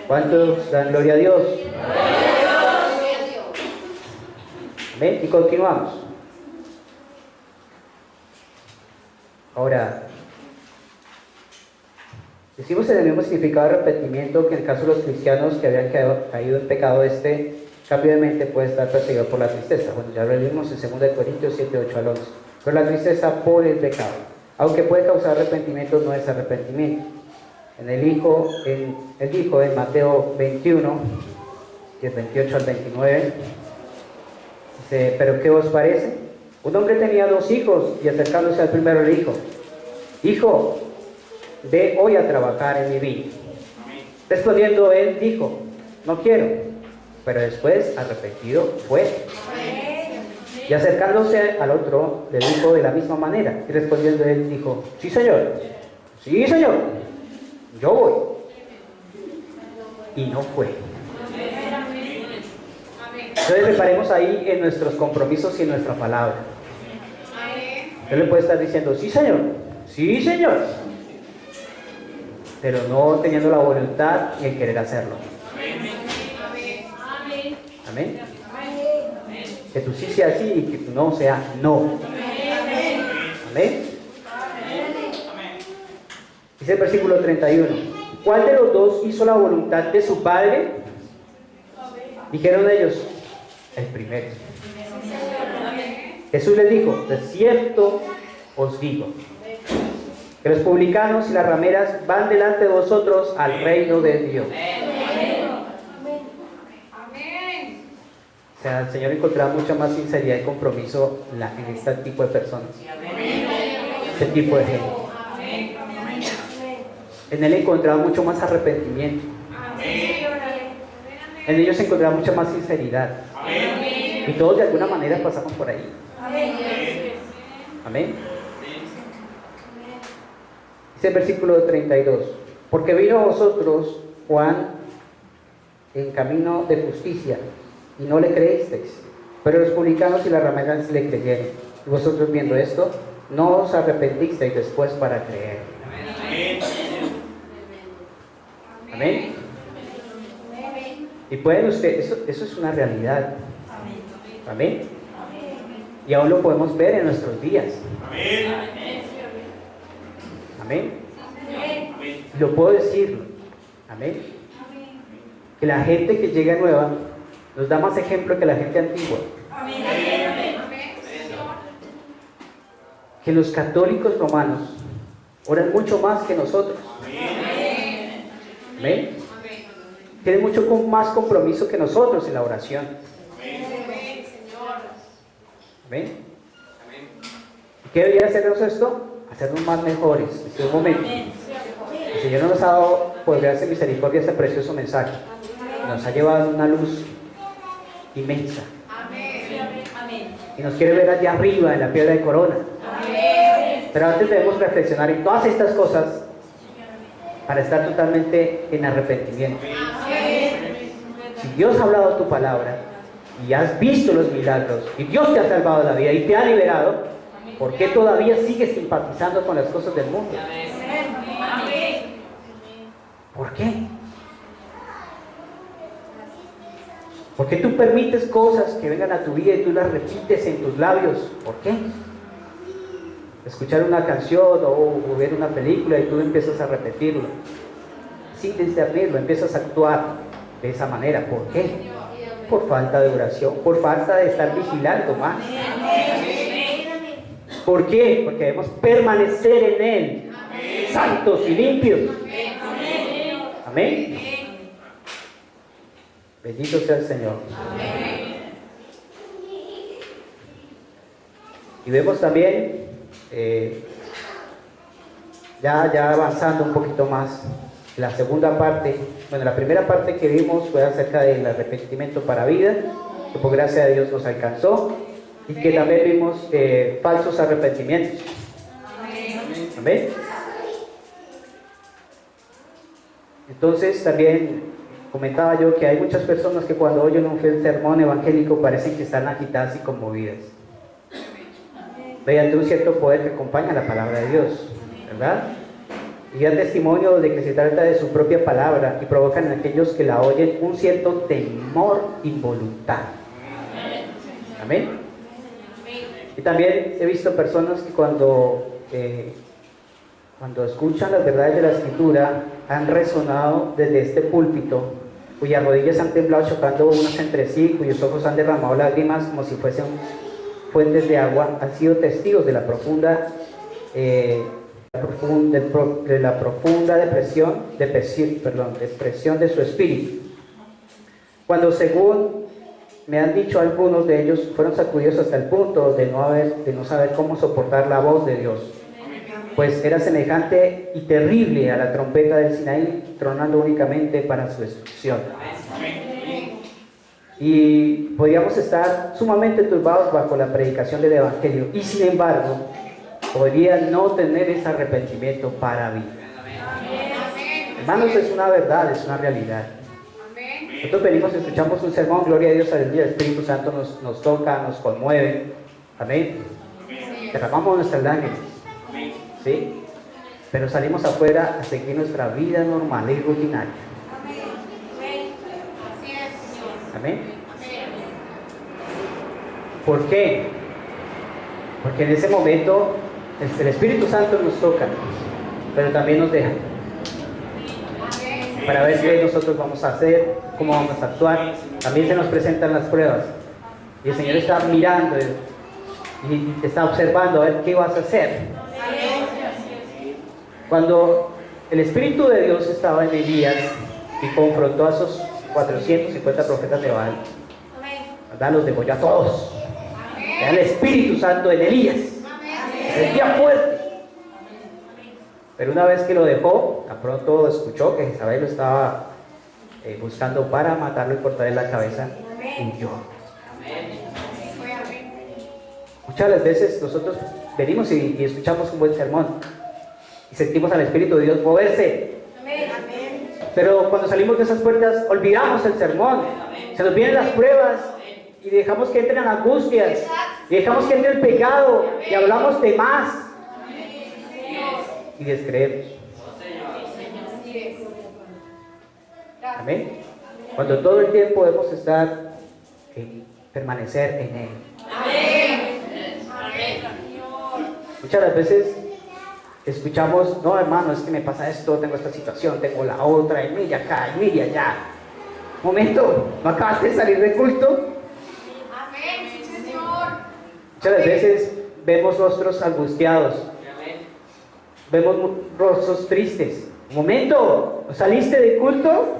¿Cuántos dan gloria a Dios? Amén. Y continuamos. Ahora, decimos en el mismo significado de arrepentimiento que en el caso de los cristianos que habían caído en pecado, este cambio de mente puede estar perseguido por la tristeza. Bueno, ya lo leímos en 2 Corintios 7, 8 al 11. Pero la tristeza por el pecado, aunque puede causar arrepentimiento, no es arrepentimiento. Él dijo en Mateo 21, del 28 al 29, dice: pero ¿qué os parece? Un hombre tenía 2 hijos y acercándose al primero le dijo: hijo, ve hoy a trabajar en mi viña. Respondiendo él dijo: no quiero. Pero después, arrepentido, fue. Y acercándose al otro le dijo de la misma manera. Y respondiendo él dijo: sí señor, yo voy. Y no fue. Entonces reparemos ahí en nuestros compromisos y en nuestra palabra. Él le puede estar diciendo: sí señor, pero no teniendo la voluntad y el querer hacerlo. Amén. Que tú sí sea sí y que tu no sea no. Amén. Dice el versículo 31: ¿cuál de los 2 hizo la voluntad de su padre? Dijeron ellos: el primero. Jesús les dijo: de cierto os digo que los publicanos y las rameras van delante de vosotros al reino de Dios. O sea, el Señor encontraba mucha más sinceridad y compromiso en este tipo de personas, este tipo de gente. En él encontraba mucho más arrepentimiento. En ellos encontraba mucha más sinceridad. Y todos de alguna manera pasamos por ahí. Amén. Dice el versículo 32: porque vino a vosotros Juan en camino de justicia y no le creísteis, pero los publicanos y las rameras le creyeron. Y vosotros, viendo esto, no os arrepentisteis después para creer. Amén. Y pueden ustedes, eso es una realidad. Amén. Y aún lo podemos ver en nuestros días. Amén. Lo puedo decir. Amén. Que la gente que llega nueva nos da más ejemplo que la gente antigua. Que los católicos romanos oran mucho más que nosotros. Amén. Tienen mucho más compromiso que nosotros en la oración. Amén. ¿Qué debería hacernos esto? Hacernos más mejores. En este momento el Señor nos ha dado, por gracia y misericordia, este precioso mensaje. Nos ha llevado a una luz inmensa. Y nos quiere ver allá arriba en la piedra de corona. Pero antes debemos reflexionar en todas estas cosas para estar totalmente en arrepentimiento. Si Dios ha hablado tu palabra y has visto los milagros y Dios te ha salvado la vida y te ha liberado, ¿por qué todavía sigues simpatizando con las cosas del mundo? ¿Por qué? ¿Por qué tú permites cosas que vengan a tu vida y tú las repites en tus labios? ¿Por qué? escuchar una canción o ver una película y tú empiezas a repetirlo. Sin discernirlo, empiezas a actuar de esa manera. ¿Por qué? Por falta de oración, por falta de estar vigilando más. ¿Por qué? Porque debemos permanecer en Él, santos y limpios. Amén. Bendito sea el Señor. Y vemos también, ya avanzando un poquito más, la segunda parte. Bueno, la primera parte que vimos fue acerca del arrepentimiento para vida, que por gracia de Dios nos alcanzó, y que también vimos falsos arrepentimientos. Amén. Entonces también comentaba yo que hay muchas personas que cuando oyen un sermón evangélico parecen que están agitadas y conmovidas, mediante un cierto poder que acompaña la palabra de Dios, ¿verdad? Y dan testimonio de que se trata de su propia palabra y provocan en aquellos que la oyen un cierto temor involuntario. Amén. Y también he visto personas que cuando escuchan las verdades de la Escritura han resonado desde este púlpito, cuyas rodillas han temblado chocando unas entre sí, cuyos ojos han derramado lágrimas como si fuesen fuentes de agua, han sido testigos de la profunda depresión de su espíritu. Cuando, según me han dicho algunos de ellos, fueron sacudidos hasta el punto de no saber cómo soportar la voz de Dios, pues era semejante y terrible a la trompeta del Sinaí, tronando únicamente para su destrucción. Y podíamos estar sumamente turbados bajo la predicación del Evangelio, y sin embargo podría no tener ese arrepentimiento para vida. Hermanos, es una verdad, es una realidad. Nosotros venimos, escuchamos un sermón, gloria a Dios, aleluya, el Espíritu Santo nos toca, nos conmueve. Amén. Derramamos nuestras lágrimas, ¿sí? Pero salimos afuera a seguir nuestra vida normal y rutinaria. Amén. ¿Por qué? Porque en ese momento el Espíritu Santo nos toca, pero también nos deja, para ver qué nosotros vamos a hacer, cómo vamos a actuar. También se nos presentan las pruebas y el Señor está mirando y te está observando a ver qué vas a hacer. Cuando el Espíritu de Dios estaba en Elías y confrontó a esos 450 profetas de Baal, ¿verdad? Los degolló a todos. Era el Espíritu Santo en Elías, sentía fuerte. Pero una vez que lo dejó, tan pronto escuchó que Jezabel lo estaba buscando para matarlo y cortarle la cabeza, huyó. Muchas las veces nosotros venimos y escuchamos un buen sermón y sentimos al Espíritu de Dios moverse, pero cuando salimos de esas puertas olvidamos el sermón, se nos vienen las pruebas y dejamos que entren angustias y dejamos que entre el pecado y hablamos de más y descreemos. Amén. Cuando todo el tiempo debemos estar permanecer en Él. Muchas las veces escuchamos, no hermano, es que me pasa esto, tengo esta situación, tengo la otra, y mira acá, y mira allá. Momento, ¿no acabaste de salir del culto? Muchas veces vemos rostros angustiados, vemos rostros tristes. Momento, ¿no saliste del culto?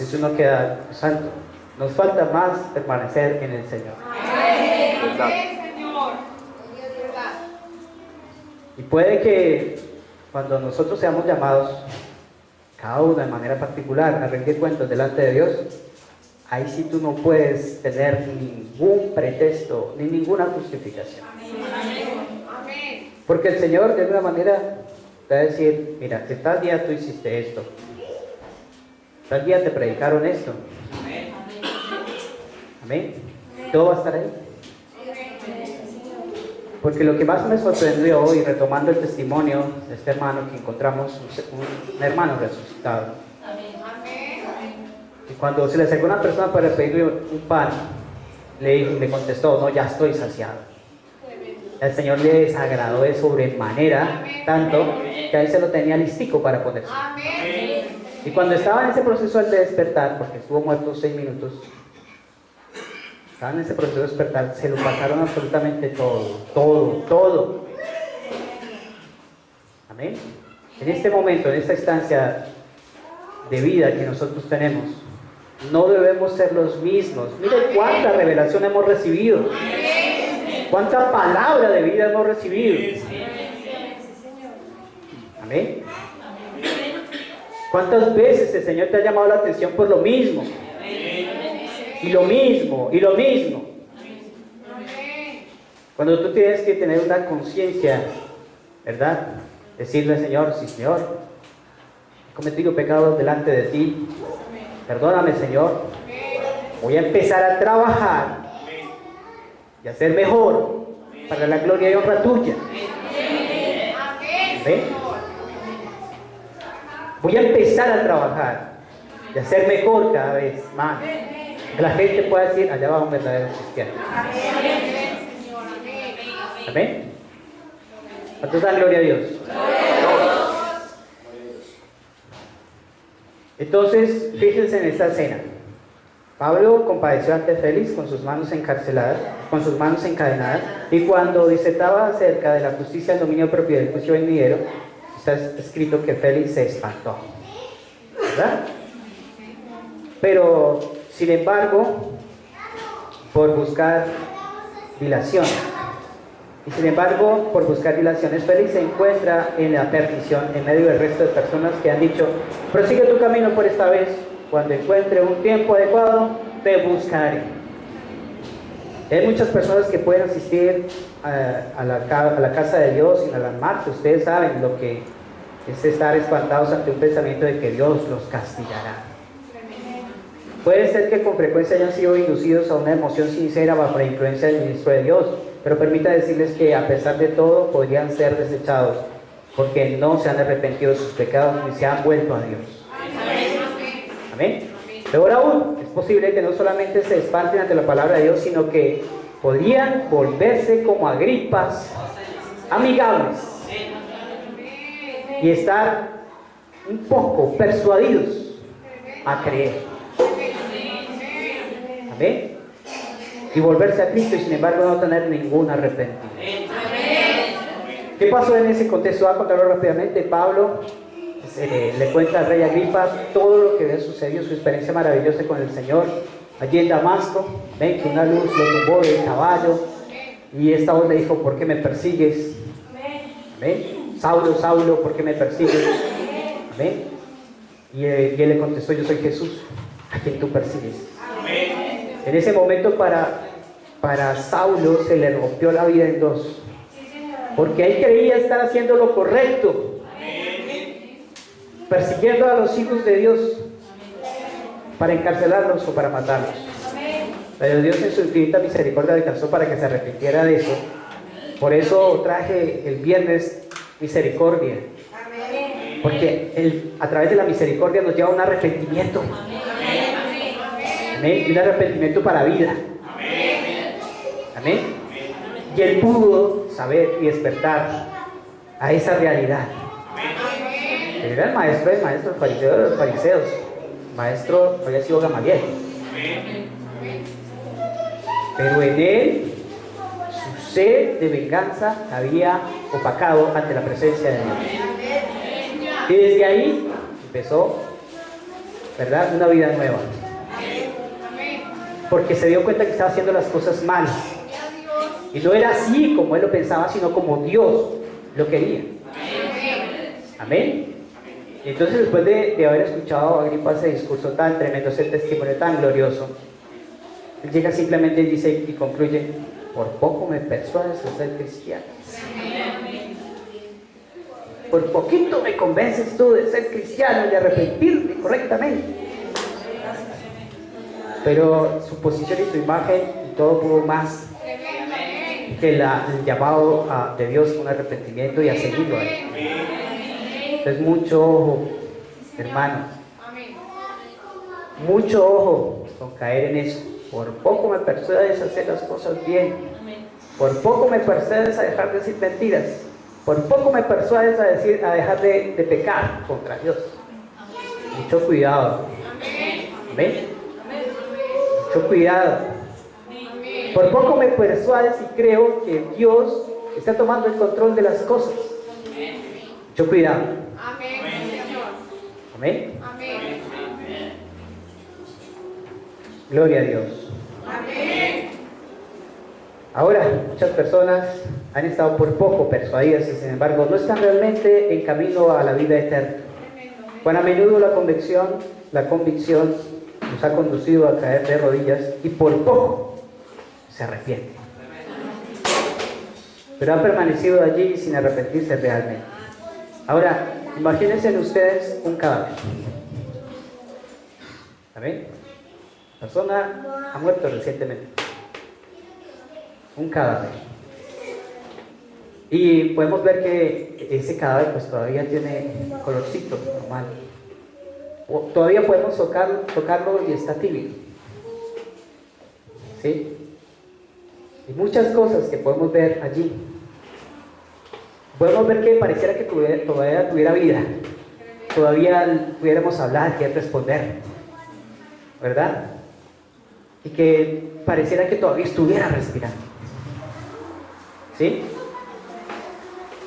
Eso no queda santo. Nos falta más permanecer en el Señor. Y puede que cuando nosotros seamos llamados, cada uno de manera particular, a rendir cuentas delante de Dios, ahí sí tú no puedes tener ningún pretexto ni ninguna justificación. Porque el Señor de alguna manera te va a decir, mira, que tal día tú hiciste esto, tal día te predicaron esto. Amén. Todo va a estar ahí. Porque lo que más me sorprendió hoy, retomando el testimonio de este hermano que encontramos, un hermano resucitado. Y cuando se le acercó una persona para pedirle un pan, le contestó, no, ya estoy saciado. El Señor le desagradó de sobremanera, tanto que ahí se lo tenía listico para ponerse. Y cuando estaba en ese proceso de despertar, porque estuvo muerto 6 minutos, estaba en ese proceso de despertar, se lo pasaron absolutamente todo. Amén. En este momento, en esta instancia de vida que nosotros tenemos, no debemos ser los mismos. Miren cuánta revelación hemos recibido, cuánta palabra de vida hemos recibido. Amén. ¿Cuántas veces el Señor te ha llamado la atención por lo mismo? Y lo mismo, y lo mismo. Cuando tú tienes que tener una conciencia, ¿verdad? Decirle al Señor, sí Señor, he cometido pecados delante de ti, perdóname Señor, voy a empezar a trabajar y a ser mejor para la gloria y honra tuya. ¿Amén? Voy a empezar a trabajar y a ser mejor cada vez más. Que la gente pueda decir, allá va un verdadero cristiano. Amén. ¿Cuántos dan gloria a Dios? Entonces, fíjense en esta escena. Pablo compadeció ante Félix con sus manos encarceladas, con sus manos encadenadas, y cuando disertaba acerca de la justicia, el dominio propio del juicio venidero, está escrito que Félix se espantó, ¿verdad? Pero, sin embargo, por buscar dilaciones, Félix se encuentra en la perdición en medio del resto de personas que han dicho, prosigue tu camino por esta vez, cuando encuentre un tiempo adecuado, te buscaré. Hay muchas personas que pueden asistir a la casa de Dios sin alarmarse. Ustedes saben lo que es estar espantados ante un pensamiento de que Dios los castigará. Puede ser que con frecuencia hayan sido inducidos a una emoción sincera bajo la influencia del ministro de Dios, pero permita decirles que a pesar de todo podrían ser desechados porque no se han arrepentido de sus pecados ni se han vuelto a Dios. Amén. Peor aún, es posible que no solamente se espanten ante la palabra de Dios, sino que podrían volverse como Agripas, amigables, y estar un poco persuadidos a creer. Amén. Y volverse a Cristo y sin embargo no tener ningún arrepentimiento. ¿Qué pasó en ese contexto? Voy a contarlo rápidamente. Pablo le cuenta al rey Agripa todo lo que había sucedido, su experiencia maravillosa con el Señor allí en Damasco. Ven que una luz lo tumbó del caballo y esta voz le dijo, ¿por qué me persigues? Amén. Saulo, Saulo, ¿por qué me persigues? Amén. Y él le contestó, yo soy Jesús, a quien tú persigues. En ese momento para Saulo se le rompió la vida en dos, porque él creía estar haciendo lo correcto, persiguiendo a los hijos de Dios para encarcelarlos o para matarlos. Pero Dios en su infinita misericordia alcanzó para que se arrepintiera de eso. Por eso traje el viernes misericordia, porque a través de la misericordia nos lleva a un arrepentimiento. Amén. Y un arrepentimiento para vida. Amén. Y él pudo saber y despertar a esa realidad. Él era el maestro de maestros, fariseo de los fariseos. Maestro había sido Gamaliel. Pero en él su sed de venganza había opacado ante la presencia de Dios. Y desde ahí empezó, ¿verdad?, una vida nueva. Porque se dio cuenta que estaba haciendo las cosas mal. Y no era así como él lo pensaba, sino como Dios lo quería. Amén. Y entonces, después de haber escuchado a Agripa ese discurso tan tremendo, ese testimonio tan glorioso, él llega simplemente y dice y concluye, por poco me persuades a ser cristiano. Por poquito me convences tú de ser cristiano y de arrepentirme correctamente. Pero su posición y su imagen y todo pudo más que el llamado de Dios con arrepentimiento y a seguirlo a él. Entonces mucho ojo, hermanos, mucho ojo con caer en eso, por poco me persuades a hacer las cosas bien, por poco me persuades a dejar de decir mentiras, por poco me persuades a dejar de pecar contra Dios. Mucho cuidado. Amén. Mucho cuidado. Por poco me persuades y creo que Dios está tomando el control de las cosas. Mucho cuidado. Amén. Gloria a Dios. Ahora, muchas personas han estado por poco persuadidas y sin embargo no están realmente en camino a la vida eterna. Cuando a menudo la convicción nos ha conducido a caer de rodillas y por poco se arrepiente. Pero ha permanecido allí sin arrepentirse realmente. Ahora, imagínense ustedes un cadáver. ¿Amén? La persona ha muerto recientemente. Un cadáver. Y podemos ver que ese cadáver pues todavía tiene colorcito normal. Todavía podemos tocarlo y está tibio. ¿Sí? Y muchas cosas que podemos ver allí. Podemos ver que pareciera que todavía tuviera vida. Todavía pudiéramos hablar y responder. ¿Verdad? Y que pareciera que todavía estuviera respirando. ¿Sí?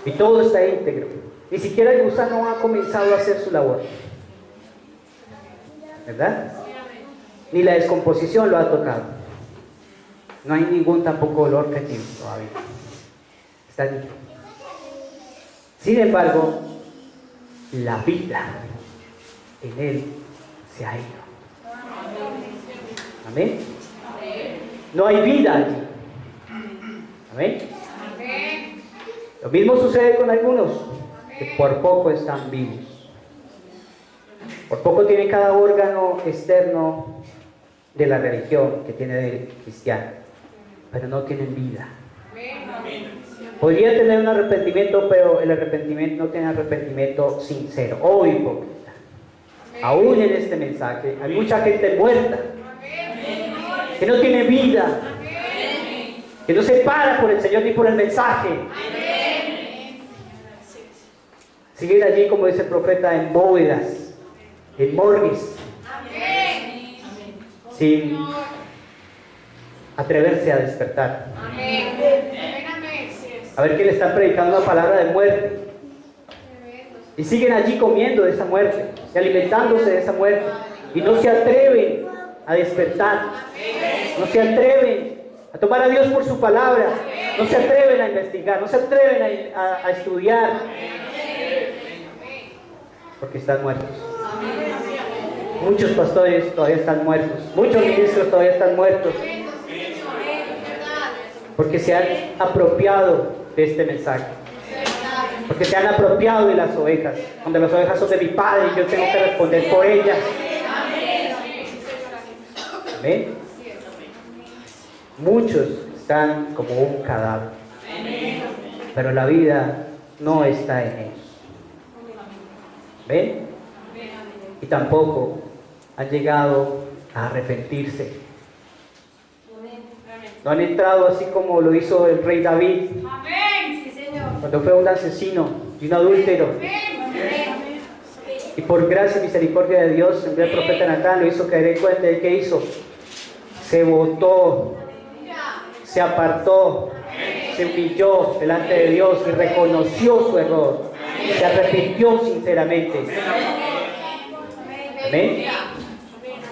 Y todo está íntegro. Ni siquiera el gusano ha comenzado a hacer su labor. ¿Verdad? Ni la descomposición lo ha tocado. No hay ningún tampoco olor creativo todavía. Está allí. Sin embargo, la vida en él se ha ido. ¿Amén? No hay vida allí. ¿Amén? Lo mismo sucede con algunos que por poco están vivos. Por poco tiene cada órgano externo de la religión que tiene el cristiano, pero no tienen vida. Podría tener un arrepentimiento, pero el arrepentimiento no tiene arrepentimiento sincero o hipócrita. Aún en este mensaje hay mucha gente muerta que no tiene vida, que no se para por el Señor ni por el mensaje. Siguen allí, como dice el profeta, en bóvedas, en morgues, sin atreverse a despertar. A ver que le están predicando una palabra de muerte. Y siguen allí comiendo de esa muerte, y alimentándose de esa muerte. Y no se atreven a despertar. No se atreven a tomar a Dios por su palabra. No se atreven a investigar. No se atreven a estudiar. Porque están muertos. Muchos pastores todavía están muertos. Muchos ministros todavía están muertos. Porque se han apropiado de este mensaje. Porque se han apropiado de las ovejas. Cuando las ovejas son de mi Padre y yo tengo que responder por ellas. Amén. Muchos están como un cadáver. Pero la vida no está en ellos. ¿Ven? Y tampoco han llegado a arrepentirse. No han entrado así como lo hizo el rey David. Cuando fue un asesino y un adúltero. Y por gracia y misericordia de Dios, envió al profeta Natán, lo hizo caer en cuenta de qué hizo. Se botó, se apartó, se humilló delante de Dios y reconoció su error. Se arrepintió sinceramente. Amén.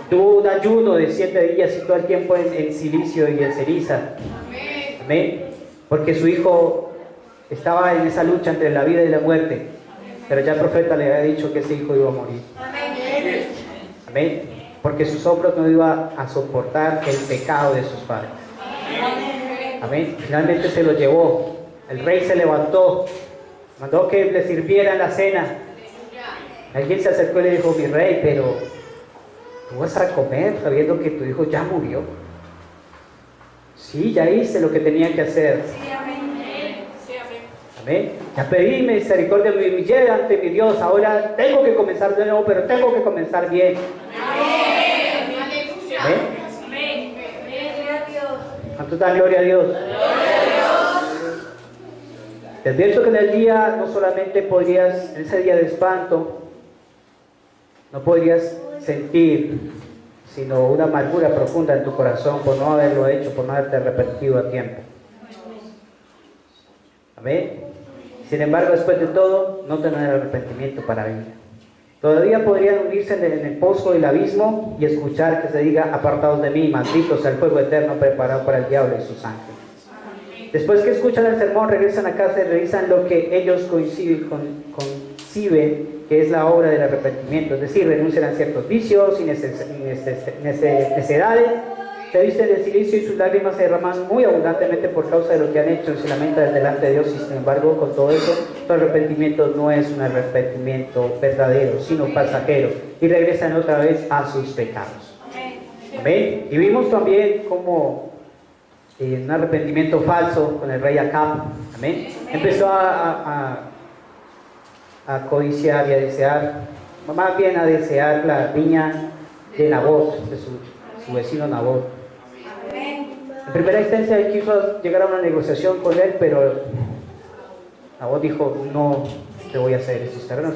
Tuvo un ayuno de 7 días y todo el tiempo en silicio y en ceniza. Amén. Porque su hijo estaba en esa lucha entre la vida y la muerte. Pero ya el profeta le había dicho que ese hijo iba a morir. Amén. Porque sus hombros no iban a soportar el pecado de sus padres. Amén. Finalmente se lo llevó. El rey se levantó. Mandó que le sirvieran la cena. Alguien se acercó y le dijo: mi rey, pero tú vas a comer sabiendo que tu hijo ya murió. Sí, ya hice lo que tenía que hacer. Amén. Ya pedí misericordia, me humillé ante mi Dios. Ahora tengo que comenzar de nuevo, pero tengo que comenzar bien. Amén. ¿Cuántos dan gloria a Dios? Te advierto que en el día no solamente podrías, en ese día de espanto, no podrías sentir, sino una amargura profunda en tu corazón por no haberlo hecho, por no haberte arrepentido a tiempo. Amén. Sin embargo, después de todo, no tener arrepentimiento para vida. Todavía podrían hundirse en el pozo del abismo y escuchar que se diga: apartados de mí, malditos al fuego eterno preparado para el diablo y sus ángeles. Después que escuchan el sermón, regresan a casa y revisan lo que ellos conciben que es la obra del arrepentimiento, es decir, renuncian a ciertos vicios y necedades, se visten de silicio y sus lágrimas se derraman muy abundantemente por causa de lo que han hecho y se lamentan delante de Dios. Y sin embargo, con todo eso, su arrepentimiento no es un arrepentimiento verdadero, sino pasajero, y regresan otra vez a sus pecados. Amén. Y vimos también como un arrepentimiento falso con el rey Acab. Amén. Empezó a codiciar y a desear, más bien a desear la viña de Nabot, de su vecino Nabot. En primera instancia él quiso llegar a una negociación con él, pero Nabot dijo: no te voy a hacer, esos terrenos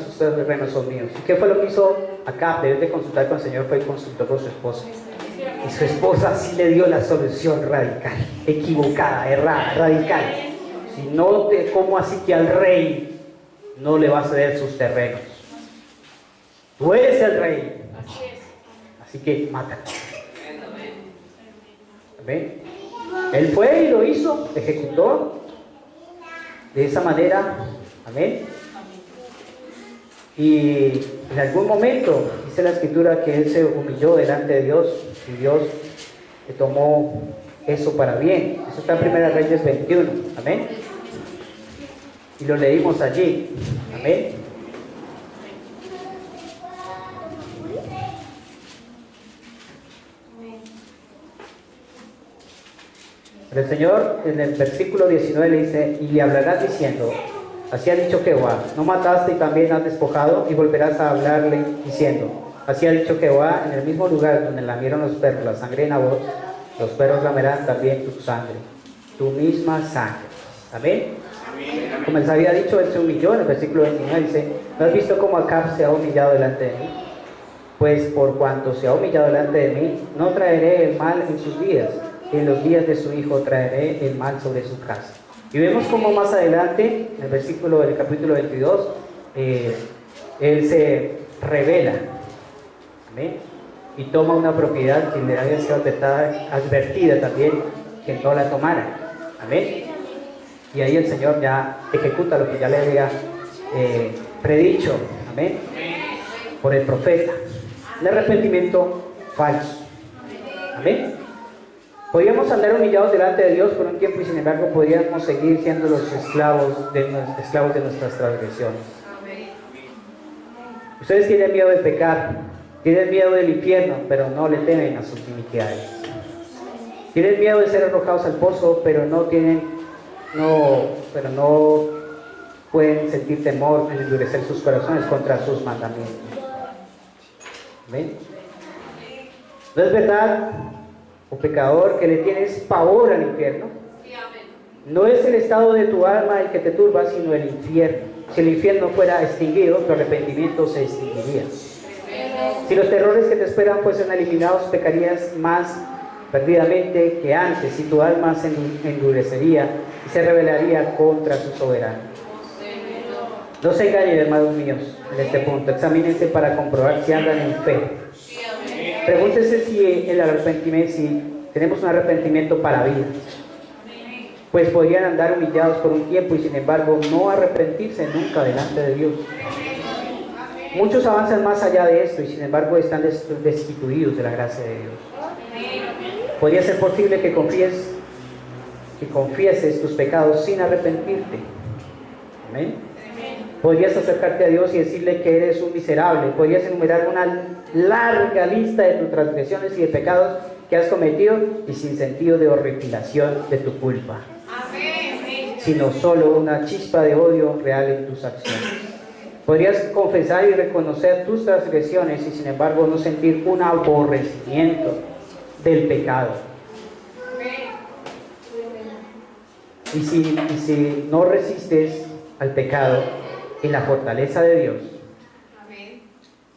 son míos. ¿Y qué fue lo que hizo Acab? En vez de consultar con el Señor, fue y consultó con su esposa. Y su esposa sí le dio la solución radical, equivocada, errada, radical. Si no te, ¿cómo así que al rey no le va a ceder sus terrenos? Tú eres el rey, así que mátalo. ¿Amén? Él fue y lo hizo, ejecutó de esa manera. Amén. Y en algún momento dice la escritura que él se humilló delante de Dios y Dios le tomó eso para bien. Eso está en 1 Reyes 21. Amén. Y lo leímos allí. Amén. Pero el Señor en el versículo 19 le dice: y le hablarás diciendo: así ha dicho Jehová, no mataste y también has despojado, y volverás a hablarle diciendo: así ha dicho Jehová, en el mismo lugar donde lamieron los perros la sangre de Nabot, los perros lamerán también tu sangre, tu misma sangre. Amén. Como les había dicho, él se humilló. En el versículo 29 dice: ¿no has visto cómo Acab se ha humillado delante de mí? Pues por cuanto se ha humillado delante de mí, no traeré el mal en sus días, y en los días de su hijo traeré el mal sobre su casa. Y vemos como más adelante, en el versículo del capítulo 22, él se revela. Amén. Y toma una propiedad que le había sido advertida también que no la tomara. Amén. Y ahí el Señor ya ejecuta lo que ya le había predicho. Amén. Por el profeta. El arrepentimiento falso. Amén. Podríamos andar humillados delante de Dios por un tiempo y sin embargo podríamos seguir siendo los esclavos de nuestras transgresiones. Ustedes tienen miedo de pecar, tienen miedo del infierno, pero no le temen a sus iniquidades. Tienen miedo de ser arrojados al pozo, pero no pueden sentir temor en endurecer sus corazones contra sus mandamientos. ¿Ven? ¿No es verdad, oh pecador, que le tienes pavor al infierno? No es el estado de tu alma el que te turba, sino el infierno. Si el infierno fuera extinguido, tu arrepentimiento se extinguiría. Si los terrores que te esperan fuesen eliminados, pecarías más perdidamente que antes, y tu alma se endurecería y se rebelaría contra su soberano. No se engañen, hermanos míos, en este punto. Examínense para comprobar si andan en fe. Pregúntense si tenemos un arrepentimiento para vida. Pues podrían andar humillados por un tiempo y sin embargo no arrepentirse nunca delante de Dios. Muchos avanzan más allá de esto y sin embargo están destituidos de la gracia de Dios. Podría ser posible que confieses tus pecados sin arrepentirte. Amén. Podrías acercarte a Dios y decirle que eres un miserable. Podrías enumerar una larga lista de tus transgresiones y de pecados que has cometido y sin sentido de horripilación de tu culpa, sino solo una chispa de odio real en tus acciones. Podrías confesar y reconocer tus transgresiones y sin embargo no sentir un aborrecimiento del pecado. Y si no resistes al pecado en la fortaleza de Dios, Amén.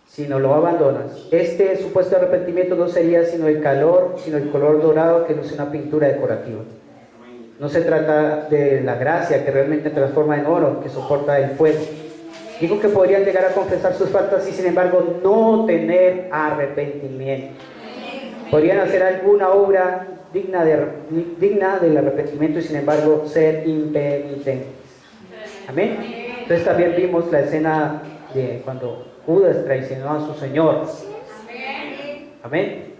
si no lo abandonas, este supuesto arrepentimiento no sería sino el color dorado que luce una pintura decorativa. No se trata de la gracia que realmente transforma en oro, que soporta el fuego. Digo que podrían llegar a confesar sus faltas y sin embargo no tener arrepentimiento. Podrían hacer alguna obra digna del arrepentimiento y sin embargo ser impenitentes. Amén. Entonces también vimos la escena de cuando Judas traicionó a su Señor. Amén.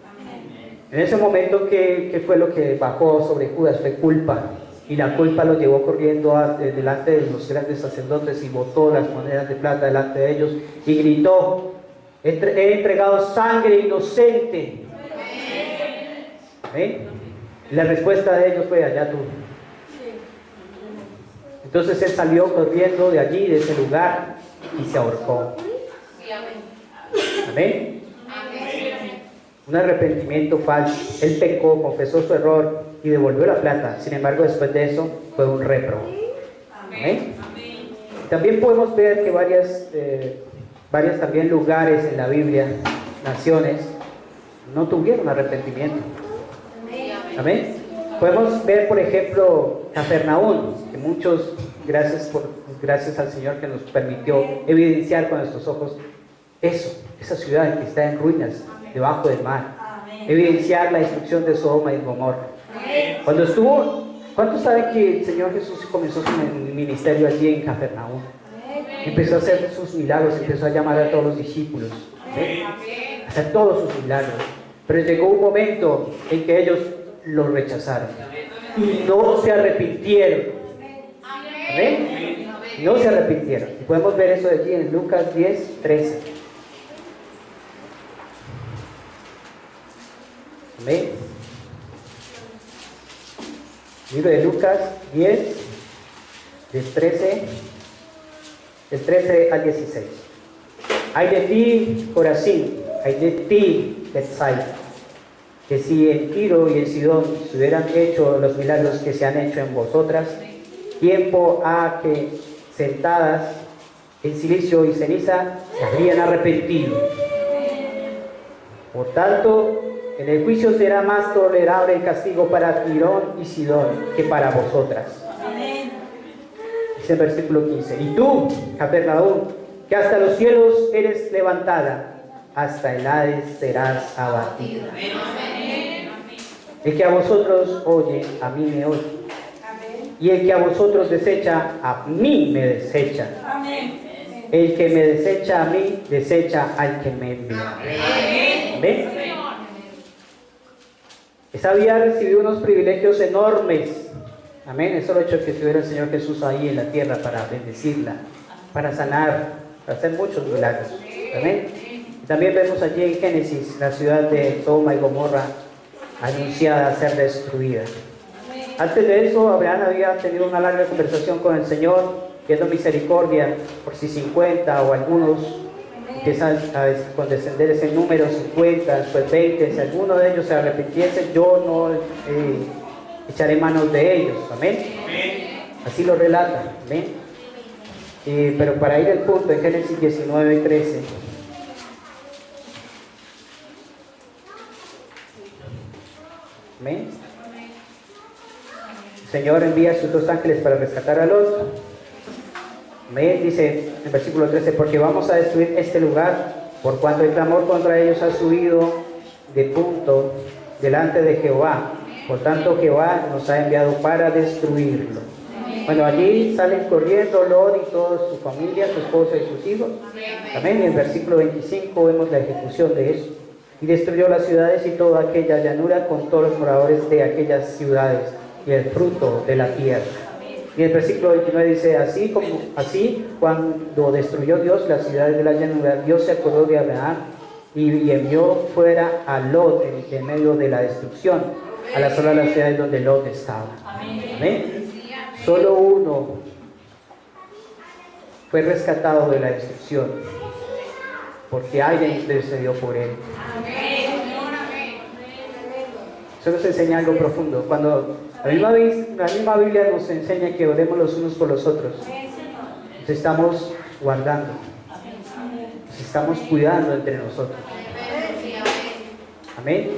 En ese momento, ¿qué fue lo que bajó sobre Judas? Fue culpa. Y la culpa lo llevó corriendo delante de los grandes sacerdotes y botó las monedas de plata delante de ellos y gritó: he entregado sangre inocente. Amén. Y la respuesta de ellos fue: allá tú. Entonces él salió corriendo de allí, de ese lugar, y se ahorcó. Amén. Un arrepentimiento falso. Él pecó, confesó su error y devolvió la plata. Sin embargo, después de eso fue un réprobo. Amén. También podemos ver que varias también lugares en la Biblia, naciones, no tuvieron arrepentimiento. Amén. Podemos ver, por ejemplo, Capernaum, que muchos, gracias al Señor que nos permitió evidenciar con nuestros ojos esa ciudad que está en ruinas, debajo del mar. Evidenciar la destrucción de Sodoma y Gomorra. Cuando ¿cuántos saben que el Señor Jesús comenzó su ministerio allí en Capernaum? Empezó a hacer sus milagros, empezó a llamar a todos los discípulos, a hacer todos sus milagros. Pero llegó un momento en que ellos lo rechazaron y no se arrepintieron. ¿Amén? No se arrepintieron. Y podemos ver eso allí en Lucas 10:13. Amén. Libro de Lucas 10, del 13 al 16. Ay de ti, Corazín, ay de ti, Betsaida, que si en Tiro y en Sidón se hubieran hecho los milagros que se han hecho en vosotras, tiempo ha que sentadas en silicio y ceniza se habrían arrepentido. Por tanto, en el juicio será más tolerable el castigo para Tirón y Sidón que para vosotras. Dice el versículo 15: y tú, Capernaum, que hasta los cielos eres levantada, hasta el Hades serás abatida. El que a vosotros oye, a mí me oye. Y el que a vosotros desecha, a mí me desecha. El que me desecha a mí, desecha al que me envía. Amén. Esa había recibido unos privilegios enormes. Amén. Eso lo ha hecho que estuviera el Señor Jesús ahí en la tierra para bendecirla, para sanar, para hacer muchos milagros. Amén. Y también vemos allí en Génesis la ciudad de Sodoma y Gomorra anunciada a ser destruida. Antes de eso, Abraham había tenido una larga conversación con el Señor, pidiendo misericordia por si 50 o algunos empiezan a condescender ese número, 50, después 20, si alguno de ellos se arrepintiese, yo no echaré manos de ellos. Amén. Así lo relata. Amén. Pero para ir al punto, en Génesis 19:13. Amén. El Señor envía a sus 2 ángeles para rescatar a Lot. Amén. Dice en el versículo 13: porque vamos a destruir este lugar, por cuanto el clamor contra ellos ha subido de punto delante de Jehová. Por tanto, Jehová nos ha enviado para destruirlo. Bueno, allí salen corriendo Lot y toda su familia, su esposa y sus hijos. Amén. Y en el versículo 25 vemos la ejecución de eso. Y destruyó las ciudades y toda aquella llanura con todos los moradores de aquellas ciudades y el fruto de la tierra. Y el versículo 29 dice: así cuando destruyó Dios las ciudades de la llanura, Dios se acordó de Abraham y envió fuera a Lot en medio de la destrucción, a las solas las ciudades donde Lot estaba. Amén. Solo uno fue rescatado de la destrucción, porque alguien intercedió por él. Eso nos enseña algo profundo. Cuando la misma Biblia nos enseña que oremos los unos por los otros, nos estamos guardando, nos estamos cuidando entre nosotros. Amén.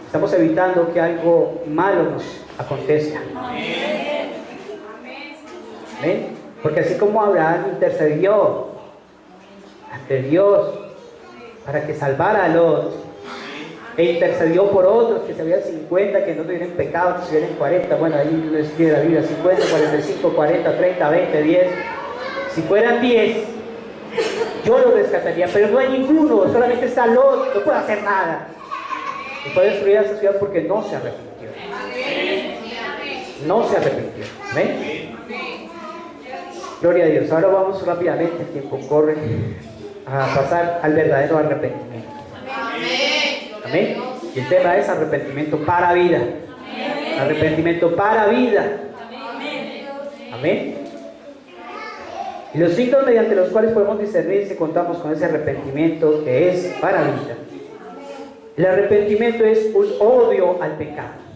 Estamos evitando que algo malo nos acontezca. Amén. Porque así como Abraham intercedió ante Dios para que salvara a Lot, e intercedió por otros, que se habían 50, que no tuvieran pecado, que se hubieran 40, bueno, ahí no escribe la Biblia, 50, 45, 40, 30, 20, 10. Si fueran 10, yo lo rescataría, pero no hay ninguno, solamente está Lot, no puede hacer nada. Y fue destruida esa ciudad porque no se arrepintió. No se arrepintió. ¿Ven? Gloria a Dios. Ahora vamos rápidamente, el tiempo corre, a pasar al verdadero arrepentimiento. Amén. Y el tema es arrepentimiento para vida. Arrepentimiento para vida. Amén. Y los signos mediante los cuales podemos discernir si contamos con ese arrepentimiento que es para vida. El arrepentimiento es un odio al pecado.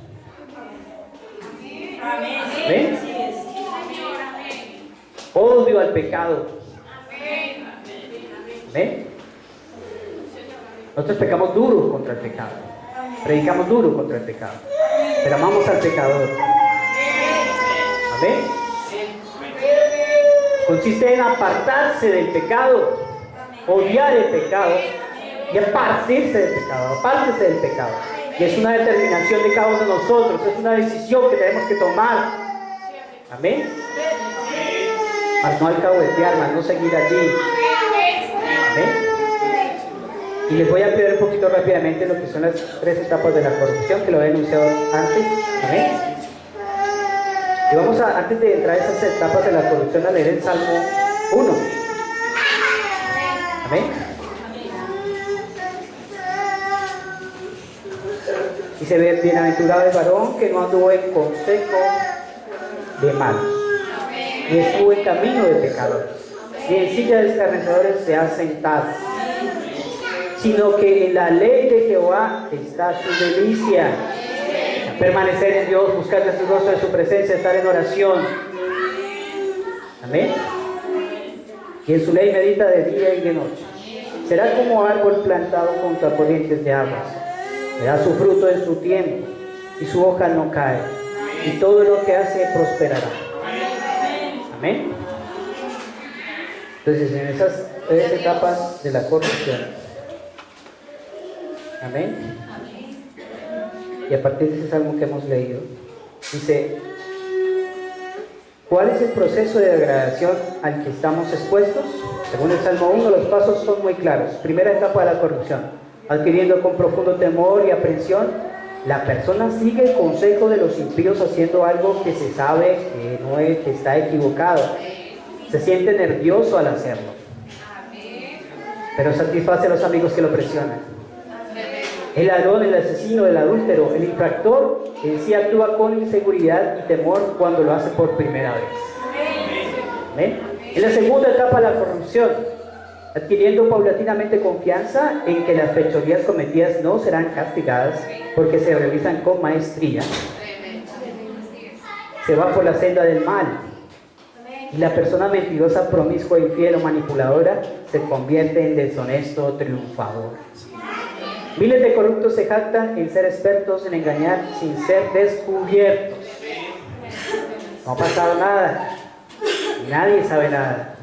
¿Ven? Odio al pecado. ¿Ven? Nosotros pecamos duro contra el pecado. Predicamos duro contra el pecado. Pero amamos al pecador. Amén. Consiste en apartarse del pecado, odiar el pecado y apartarse del pecado, apártese del pecado. Y es una determinación de cada uno de nosotros, es una decisión que tenemos que tomar. Amén. Mas no alcahuetear, mas no seguir allí. Amén. Y les voy a ampliar un poquito rápidamente lo que son las 3 etapas de la corrupción, que lo he enunciado antes. Amén. Y vamos a, antes de entrar a esas etapas de la corrupción, a leer el Salmo 1. Amén. Dice: bienaventurado el varón que no anduvo en consejo de malos, ni estuvo en camino de pecadores, ni en silla de escarnecedores se ha sentado, sino que en la ley de Jehová está su delicia. Permanecer en Dios, buscar de su rostro, de su presencia, estar en oración. Amén. Y en su ley medita de día y de noche. Será como árbol plantado junto a corrientes de aguas. Le da su fruto en su tiempo, y su hoja no cae, y todo lo que hace prosperará. Amén. Entonces, en esas 3 etapas de la corrupción. Amén. Y a partir de ese salmo que hemos leído, dice: ¿cuál es el proceso de degradación al que estamos expuestos? Según el Salmo 1, los pasos son muy claros. Primera etapa de la corrupción: adquiriendo con profundo temor y aprensión, la persona sigue el consejo de los impíos haciendo algo que se sabe que está equivocado. Se siente nervioso al hacerlo, pero satisface a los amigos que lo presionan. El ladrón, el asesino, el adúltero, el infractor, en sí actúa con inseguridad y temor cuando lo hace por primera vez. ¿Ven? En la segunda etapa, la corrupción: adquiriendo paulatinamente confianza en que las fechorías cometidas no serán castigadas porque se realizan con maestría. Se va por la senda del mal, y la persona mentirosa, promiscua, infiel o manipuladora se convierte en deshonesto triunfador. Miles de corruptos se jactan en ser expertos en engañar sin ser descubiertos. No ha pasado nada, nadie sabe nada.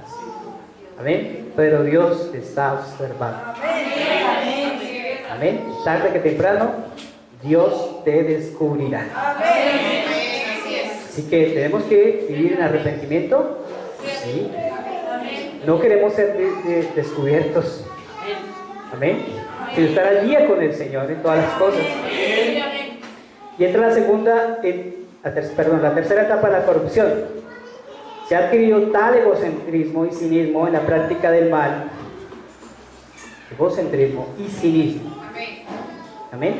Amén. Pero Dios está observando. Amén. Tarde que temprano, Dios te descubrirá. Así que tenemos que vivir en arrepentimiento. ¿Sí? No queremos ser descubiertos. Amén. Sino estar al día con el Señor en todas las cosas. Y entra la tercera etapa de la corrupción. Se ha adquirido tal egocentrismo y cinismo en la práctica del mal. Egocentrismo y cinismo. Amén.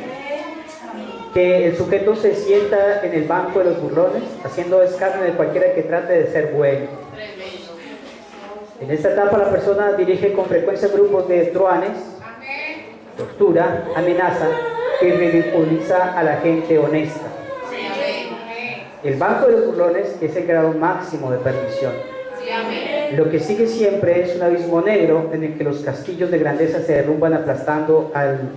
Que el sujeto se sienta en el banco de los burlones, haciendo escarnio de cualquiera que trate de ser bueno. En esta etapa la persona dirige con frecuencia grupos de truanes, tortura, amenaza y ridiculiza a la gente honesta. El banco de los burlones es el grado máximo de perdición. Lo que sigue siempre es un abismo negro en el que los castillos de grandeza se derrumban aplastando al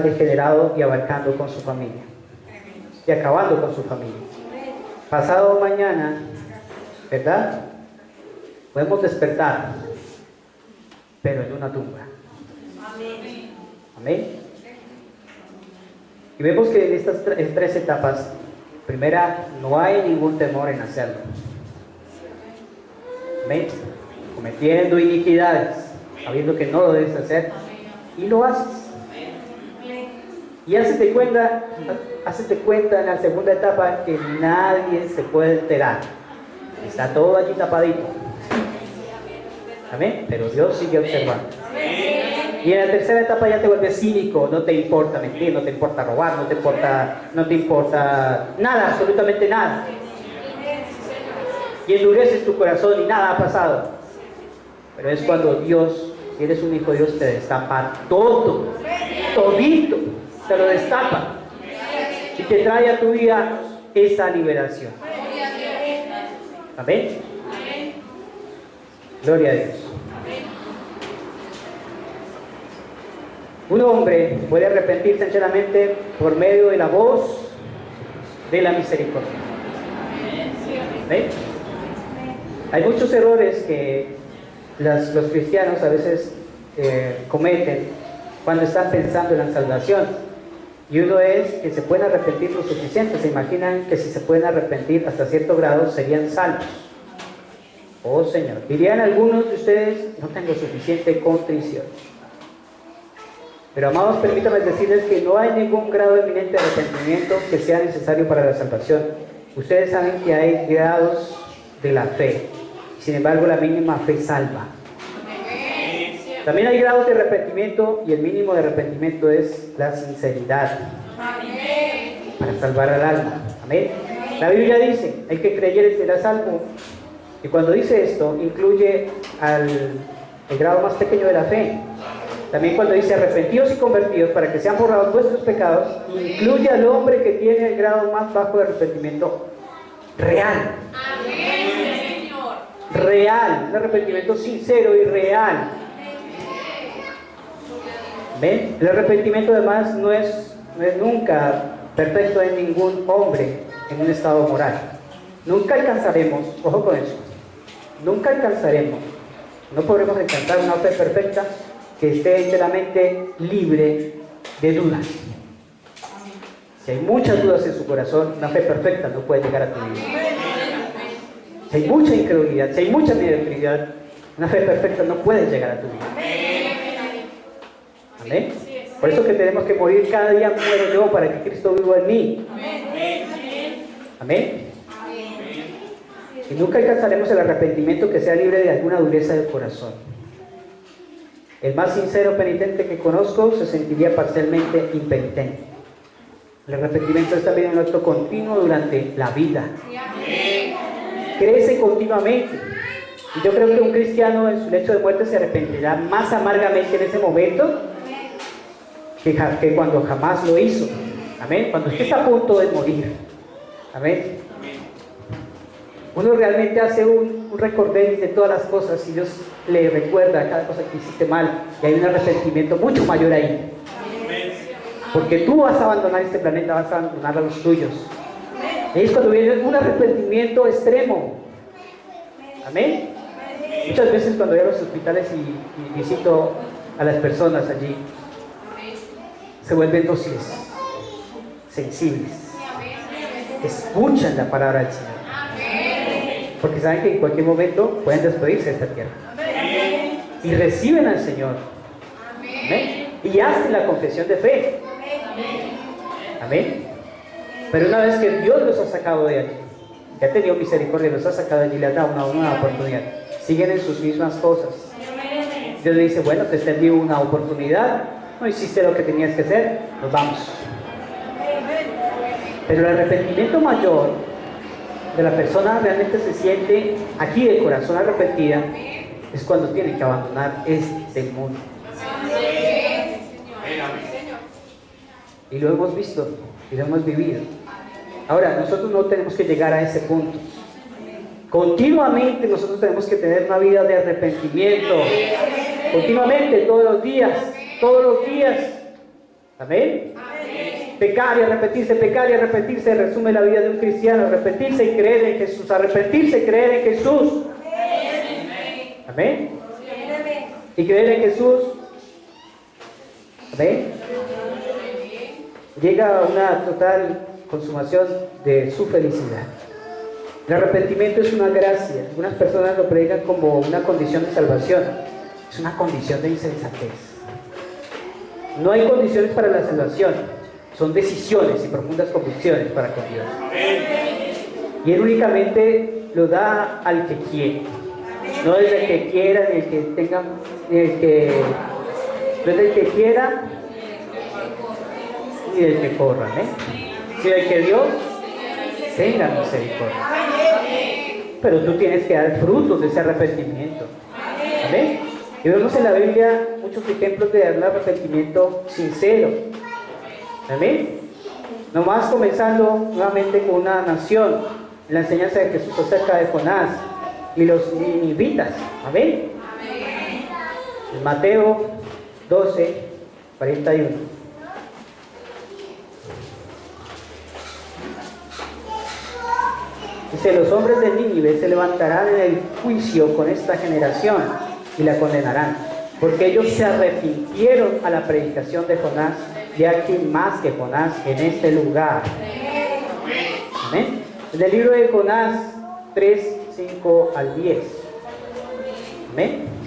degenerado y abarcando con su familia y acabando con su familia. Pasado mañana, ¿verdad? Podemos despertar, pero en una tumba. Amén. Y vemos que en estas tres etapas, primera, no hay ningún temor en hacerlo. Amén. Cometiendo iniquidades, sabiendo que no lo debes hacer, y lo haces. Y hazte cuenta en la segunda etapa que nadie se puede enterar. Está todo allí tapadito. Amén. Pero Dios sigue observando. Y en la tercera etapa ya te vuelves cínico, no te importa mentir, no te importa robar, no te importa nada, absolutamente nada. Y endureces tu corazón y nada ha pasado. Pero es cuando Dios, si eres un hijo de Dios, te destapa todo, todito, te lo destapa y te trae a tu vida esa liberación. Amén. Gloria a Dios. Un hombre puede arrepentirse enteramente por medio de la voz de la misericordia. ¿Ven? Hay muchos errores que los cristianos a veces cometen cuando están pensando en la salvación. Y uno es que se pueden arrepentir lo suficiente. Se imaginan que si se pueden arrepentir hasta cierto grado serían salvos. Oh Señor, dirían algunos de ustedes, no tengo suficiente contrición. Pero amados, permítanme decirles que no hay ningún grado eminente de arrepentimiento que sea necesario para la salvación. Ustedes saben que hay grados de la fe. Sin embargo, la mínima fe salva. También hay grados de arrepentimiento y el mínimo de arrepentimiento es la sinceridad para salvar al alma. Amén. La Biblia dice, el que creyere será salvo. Y cuando dice esto, incluye el grado más pequeño de la fe. También cuando dice arrepentidos y convertidos para que sean borrados vuestros pecados, incluye al hombre que tiene el grado más bajo de arrepentimiento real. Amén, Señor. Real, un arrepentimiento sincero y real. ¿Ven? El arrepentimiento además no es nunca perfecto en ningún hombre en un estado moral. Nunca alcanzaremos, ojo con eso, nunca alcanzaremos, no podremos alcanzar una fe perfecta que esté enteramente libre de dudas. Si hay muchas dudas en su corazón, una fe perfecta no puede llegar a tu vida. Si hay mucha incredulidad, si hay mucha mediocridad, una fe perfecta no puede llegar a tu vida. Amén. Por eso que tenemos que morir cada día, muero yo para que Cristo viva en mí. Amén. Y nunca alcanzaremos el arrepentimiento que sea libre de alguna dureza del corazón. El más sincero penitente que conozco se sentiría parcialmente impenitente. El arrepentimiento es también un acto continuo durante la vida. Crece continuamente. Y yo creo que un cristiano en su lecho de muerte se arrepentirá más amargamente en ese momento que cuando jamás lo hizo. Amén. Cuando usted está a punto de morir. Amén. Uno realmente hace un recorderis de todas las cosas y Dios le recuerda cada cosa que hiciste mal y hay un arrepentimiento mucho mayor ahí. Porque tú vas a abandonar este planeta, vas a abandonar a los tuyos. Y es cuando viene un arrepentimiento extremo. Amén. Muchas veces cuando voy a los hospitales y visito a las personas allí, se vuelven dóciles, sensibles, escuchan la palabra del Señor. Porque saben que en cualquier momento pueden despedirse de esta tierra. Y reciben al Señor. Amén. Y hacen la confesión de fe. Amén. Pero una vez que Dios los ha sacado de allí, que ha tenido misericordia, los ha sacado de allí, le ha dado una nueva oportunidad, siguen en sus mismas cosas. Dios le dice, bueno, te extendí una oportunidad, no hiciste lo que tenías que hacer, nos vamos. Pero el arrepentimiento mayor de la persona realmente se siente aquí de corazón arrepentida es cuando tiene que abandonar este mundo. Y lo hemos visto y lo hemos vivido. Ahora, nosotros no tenemos que llegar a ese punto. Continuamente nosotros tenemos que tener una vida de arrepentimiento. Continuamente, todos los días. Todos los días. Amén. Pecar y arrepentirse, resume la vida de un cristiano. Arrepentirse y creer en Jesús. Arrepentirse y creer en Jesús. Amén. Y creer en Jesús. Amén. Llega a una total consumación de su felicidad. El arrepentimiento es una gracia. Algunas personas lo predican como una condición de salvación. Es una condición de insensatez. No hay condiciones para la salvación. Son decisiones y profundas convicciones para con Dios. Y Él únicamente lo da al que quiere. No es el que quiera, ni el que tenga, ni el que... No es el que quiera, ni el que corra, sino el que Dios tenga misericordia. Pero tú tienes que dar frutos de ese arrepentimiento. ¿Amén? Y vemos en la Biblia muchos ejemplos de un arrepentimiento sincero. Amén. Nomás comenzando nuevamente con una nación, la enseñanza de Jesús acerca de Jonás y los ninivitas. Amén. En Mateo 12, 41. Dice: los hombres de Nínive se levantarán en el juicio con esta generación y la condenarán, porque ellos se arrepintieron a la predicación de Jonás, y aquí más que Jonás en este lugar. Amén. En el libro de Jonás 3, 5 al 10. Amén.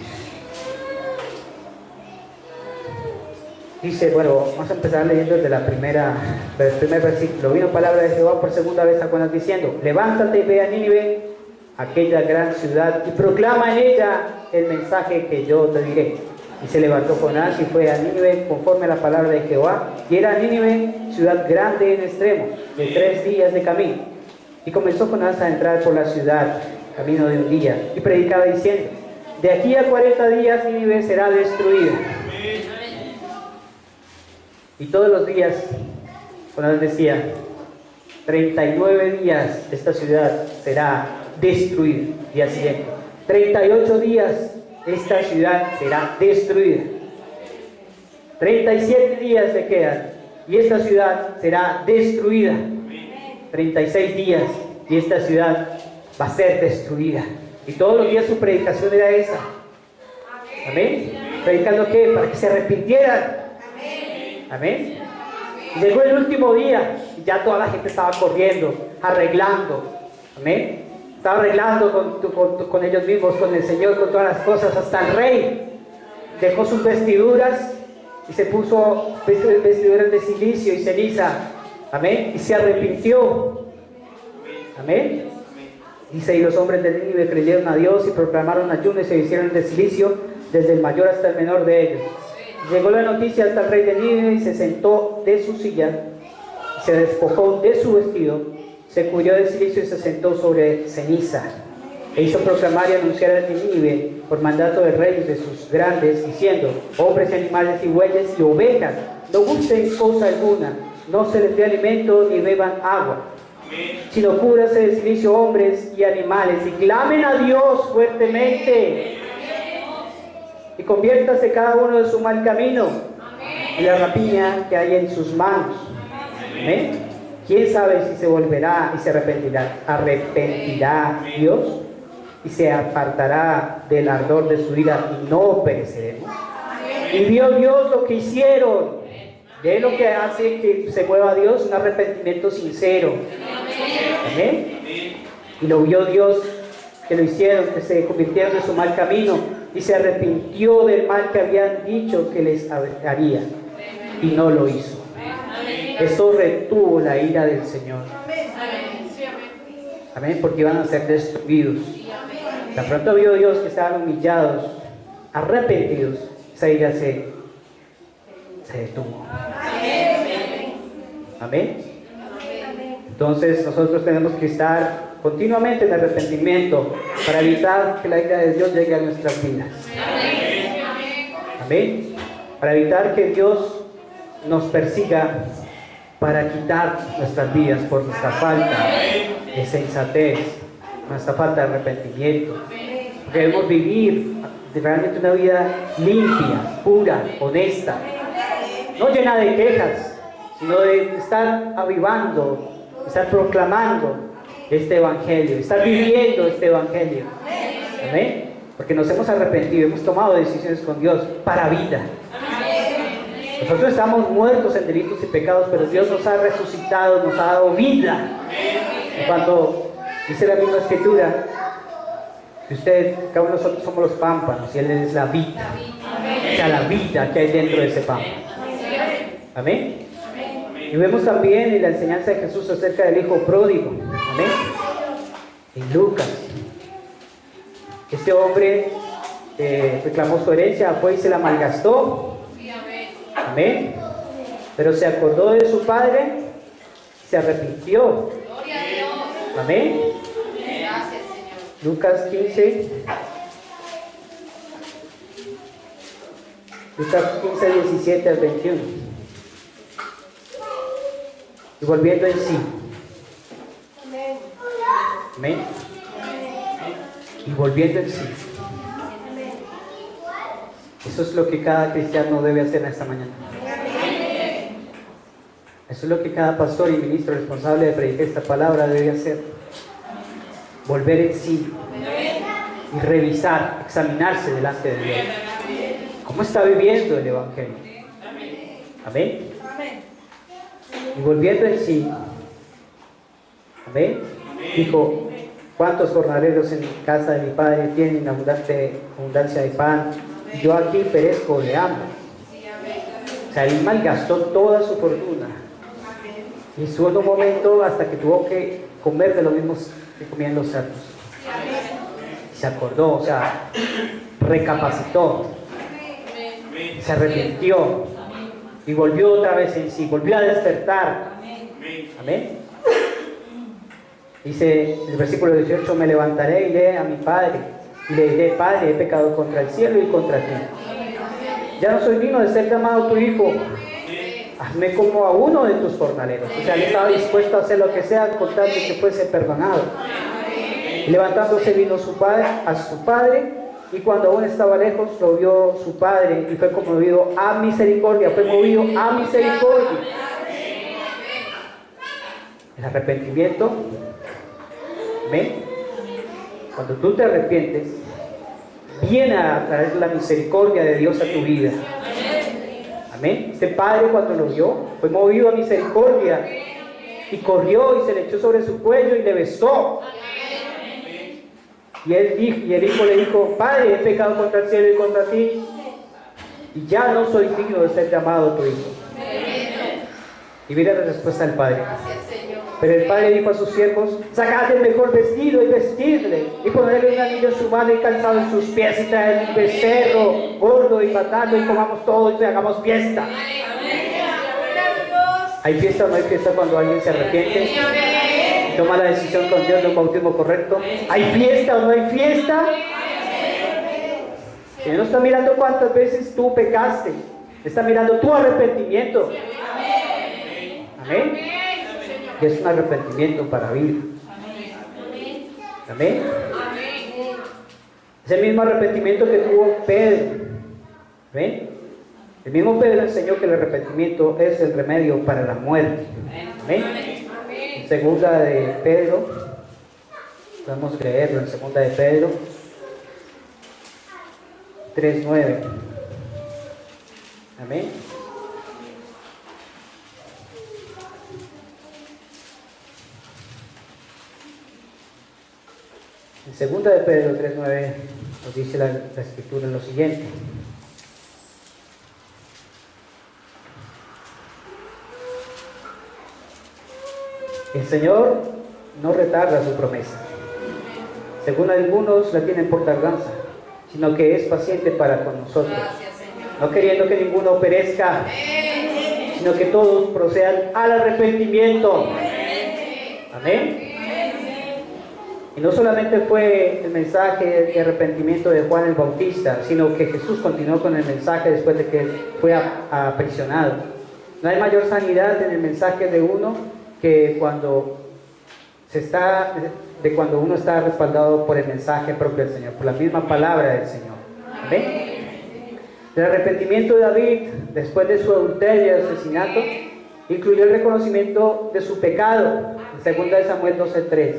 Dice, bueno, vamos a empezar leyendo desde el primer versículo. Vino palabra de Jehová por segunda vez a Jonás diciendo: levántate y ve a Nínive, aquella gran ciudad, y proclama en ella el mensaje que yo te diré. Y se levantó Jonás y fue a Nínive conforme a la palabra de Jehová. Y era Nínive ciudad grande en extremo, de 3 días de camino. Y comenzó Jonás a entrar por la ciudad, camino de un día, y predicaba diciendo: de aquí a 40 días Nínive será destruida. Y todos los días Jonás decía: 39 días esta ciudad será destruida. Día siguiente: 38 días esta ciudad será destruida. 37 días le quedan y esta ciudad será destruida. 36 días y esta ciudad va a ser destruida. Y todos los días su predicación era esa. Amén. ¿Predicando qué? Para que se arrepintieran. Amén. Llegó el último día y ya toda la gente estaba corriendo, arreglando. Amén. Estaba arreglando con ellos mismos, con el Señor, con todas las cosas. Hasta el rey dejó sus vestiduras y se puso vestiduras de silicio y ceniza. Amén. Y se arrepintió. Amén. Dice: y los hombres de Nínive creyeron a Dios y proclamaron ayuno y se hicieron de silicio, desde el mayor hasta el menor de ellos. Llegó la noticia hasta el rey de Nínive y se sentó de su silla, se despojó de su vestido, se cubrió de silicio y se sentó sobre ceniza. E hizo proclamar y anunciar a Nínive por mandato del rey y de sus grandes, diciendo: hombres y animales y bueyes y ovejas, no gusten cosa alguna, no se les dé alimento ni beban agua, sino cúbrase de silicio hombres y animales y clamen a Dios fuertemente. Y conviértase cada uno de su mal camino y la rapiña que hay en sus manos. ¿Amén? ¿Quién sabe si se volverá y se arrepentirá Dios y se apartará del ardor de su ira y no pereceremos? Y vio Dios lo que hicieron. Ve lo que hace que se mueva Dios, un arrepentimiento sincero. Amén. Y lo vio Dios que lo hicieron, que se convirtieron de su mal camino. Y se arrepintió del mal que habían dicho que les haría, y no lo hizo. Eso retuvo la ira del Señor. Amén, porque iban a ser destruidos. Tan pronto vio Dios que estaban humillados, arrepentidos, esa ira se detuvo. Amén. Entonces nosotros tenemos que estar continuamente en arrepentimiento para evitar que la ira de Dios llegue a nuestras vidas. Amén. Para evitar que Dios nos persiga para quitar nuestras vidas por nuestra falta de sensatez, nuestra falta de arrepentimiento. Debemos vivir realmente una vida limpia, pura, honesta, no llena de quejas, sino de estar avivando, estar proclamando este evangelio, estar viviendo este evangelio. Amén. Porque nos hemos arrepentido, hemos tomado decisiones con Dios para vida. Nosotros estamos muertos en delitos y pecados, pero Dios nos ha resucitado, nos ha dado vida. Y cuando dice la misma escritura, que ustedes, cada uno de nosotros somos los pámpanos y Él es la vida. O sea, la vida que hay dentro de ese pámpano. Amén. Y vemos también en la enseñanza de Jesús acerca del hijo pródigo. Amén. En Lucas. Este hombre reclamó su herencia, fue y se la malgastó. Amén. Pero se acordó de su padre, se arrepintió. Amén. Lucas 15. Lucas 15, 17 al 21. Y volviendo en sí. Amén. Y volviendo en sí. Eso es lo que cada cristiano debe hacer en esta mañana. Eso es lo que cada pastor y ministro responsable de predicar esta palabra debe hacer. Volver en sí y revisar, examinarse delante de Dios. ¿Cómo está viviendo el evangelio? Amén. Y volviendo en sí, amén, dijo: ¿cuántos jornaleros en casa de mi padre tienen abundancia de pan? Y yo aquí perezco de hambre. O sea, él malgastó toda su fortuna. Y estuvo en un momento hasta que tuvo que comer de lo mismo que comían los cerdos. Y se acordó, o sea, recapacitó, se arrepintió y volvió otra vez en sí, volvió a despertar. Amén. Dice el versículo 18: me levantaré y iré a mi padre y le diré: Padre, he pecado contra el cielo y contra ti. Ya no soy digno de ser llamado tu hijo. Hazme como a uno de tus jornaleros. O sea, él estaba dispuesto a hacer lo que sea con tal de que fuese perdonado. Y levantándose vino a su padre, y cuando aún estaba lejos lo vio su padre y fue conmovido a misericordia. Fue movido a misericordia. El arrepentimiento, ¿ven? Cuando tú te arrepientes, viene a traer la misericordia de Dios a tu vida. Amén. Este padre, cuando lo vio, fue movido a misericordia y corrió y se le echó sobre su cuello y le besó. Y el hijo le dijo: Padre, he pecado contra el cielo y contra ti, y ya no soy digno de ser llamado tu hijo. Y mira la respuesta del padre. Pero el padre dijo a sus siervos: sacad el mejor vestido y vestidle, y ponedle un anillo en su mano y calzado en sus pies, y traed un becerro gordo y matadlo, y comamos todos y hagamos fiesta. ¿Hay fiesta o no hay fiesta cuando alguien se arrepiente y toma la decisión con Dios de un bautismo correcto? ¿Hay fiesta o no hay fiesta? El Señor no está mirando cuántas veces tú pecaste, está mirando tu arrepentimiento. Amén. Y es un arrepentimiento para vivir. Amén. Es el mismo arrepentimiento que tuvo Pedro. ¿Ven? El mismo Pedro enseñó que el arrepentimiento es el remedio para la muerte. Amén. En segunda de Pedro, vamos a leerlo en segunda de Pedro 3:9. Amén. En segunda de Pedro 3:9 nos dice la escritura lo siguiente: el Señor no retarda su promesa, según algunos la tienen por tardanza, sino que es paciente para con nosotros, no queriendo que ninguno perezca, sino que todos procedan al arrepentimiento. Amén. Y no solamente fue el mensaje de arrepentimiento de Juan el Bautista, sino que Jesús continuó con el mensaje después de que fue aprisionado. No hay mayor sanidad en el mensaje de uno que cuando cuando uno está respaldado por el mensaje propio del Señor, por la misma palabra del Señor. ¿Amén? El arrepentimiento de David, después de su adulterio y asesinato, incluyó el reconocimiento de su pecado, en 2 Samuel 12:3.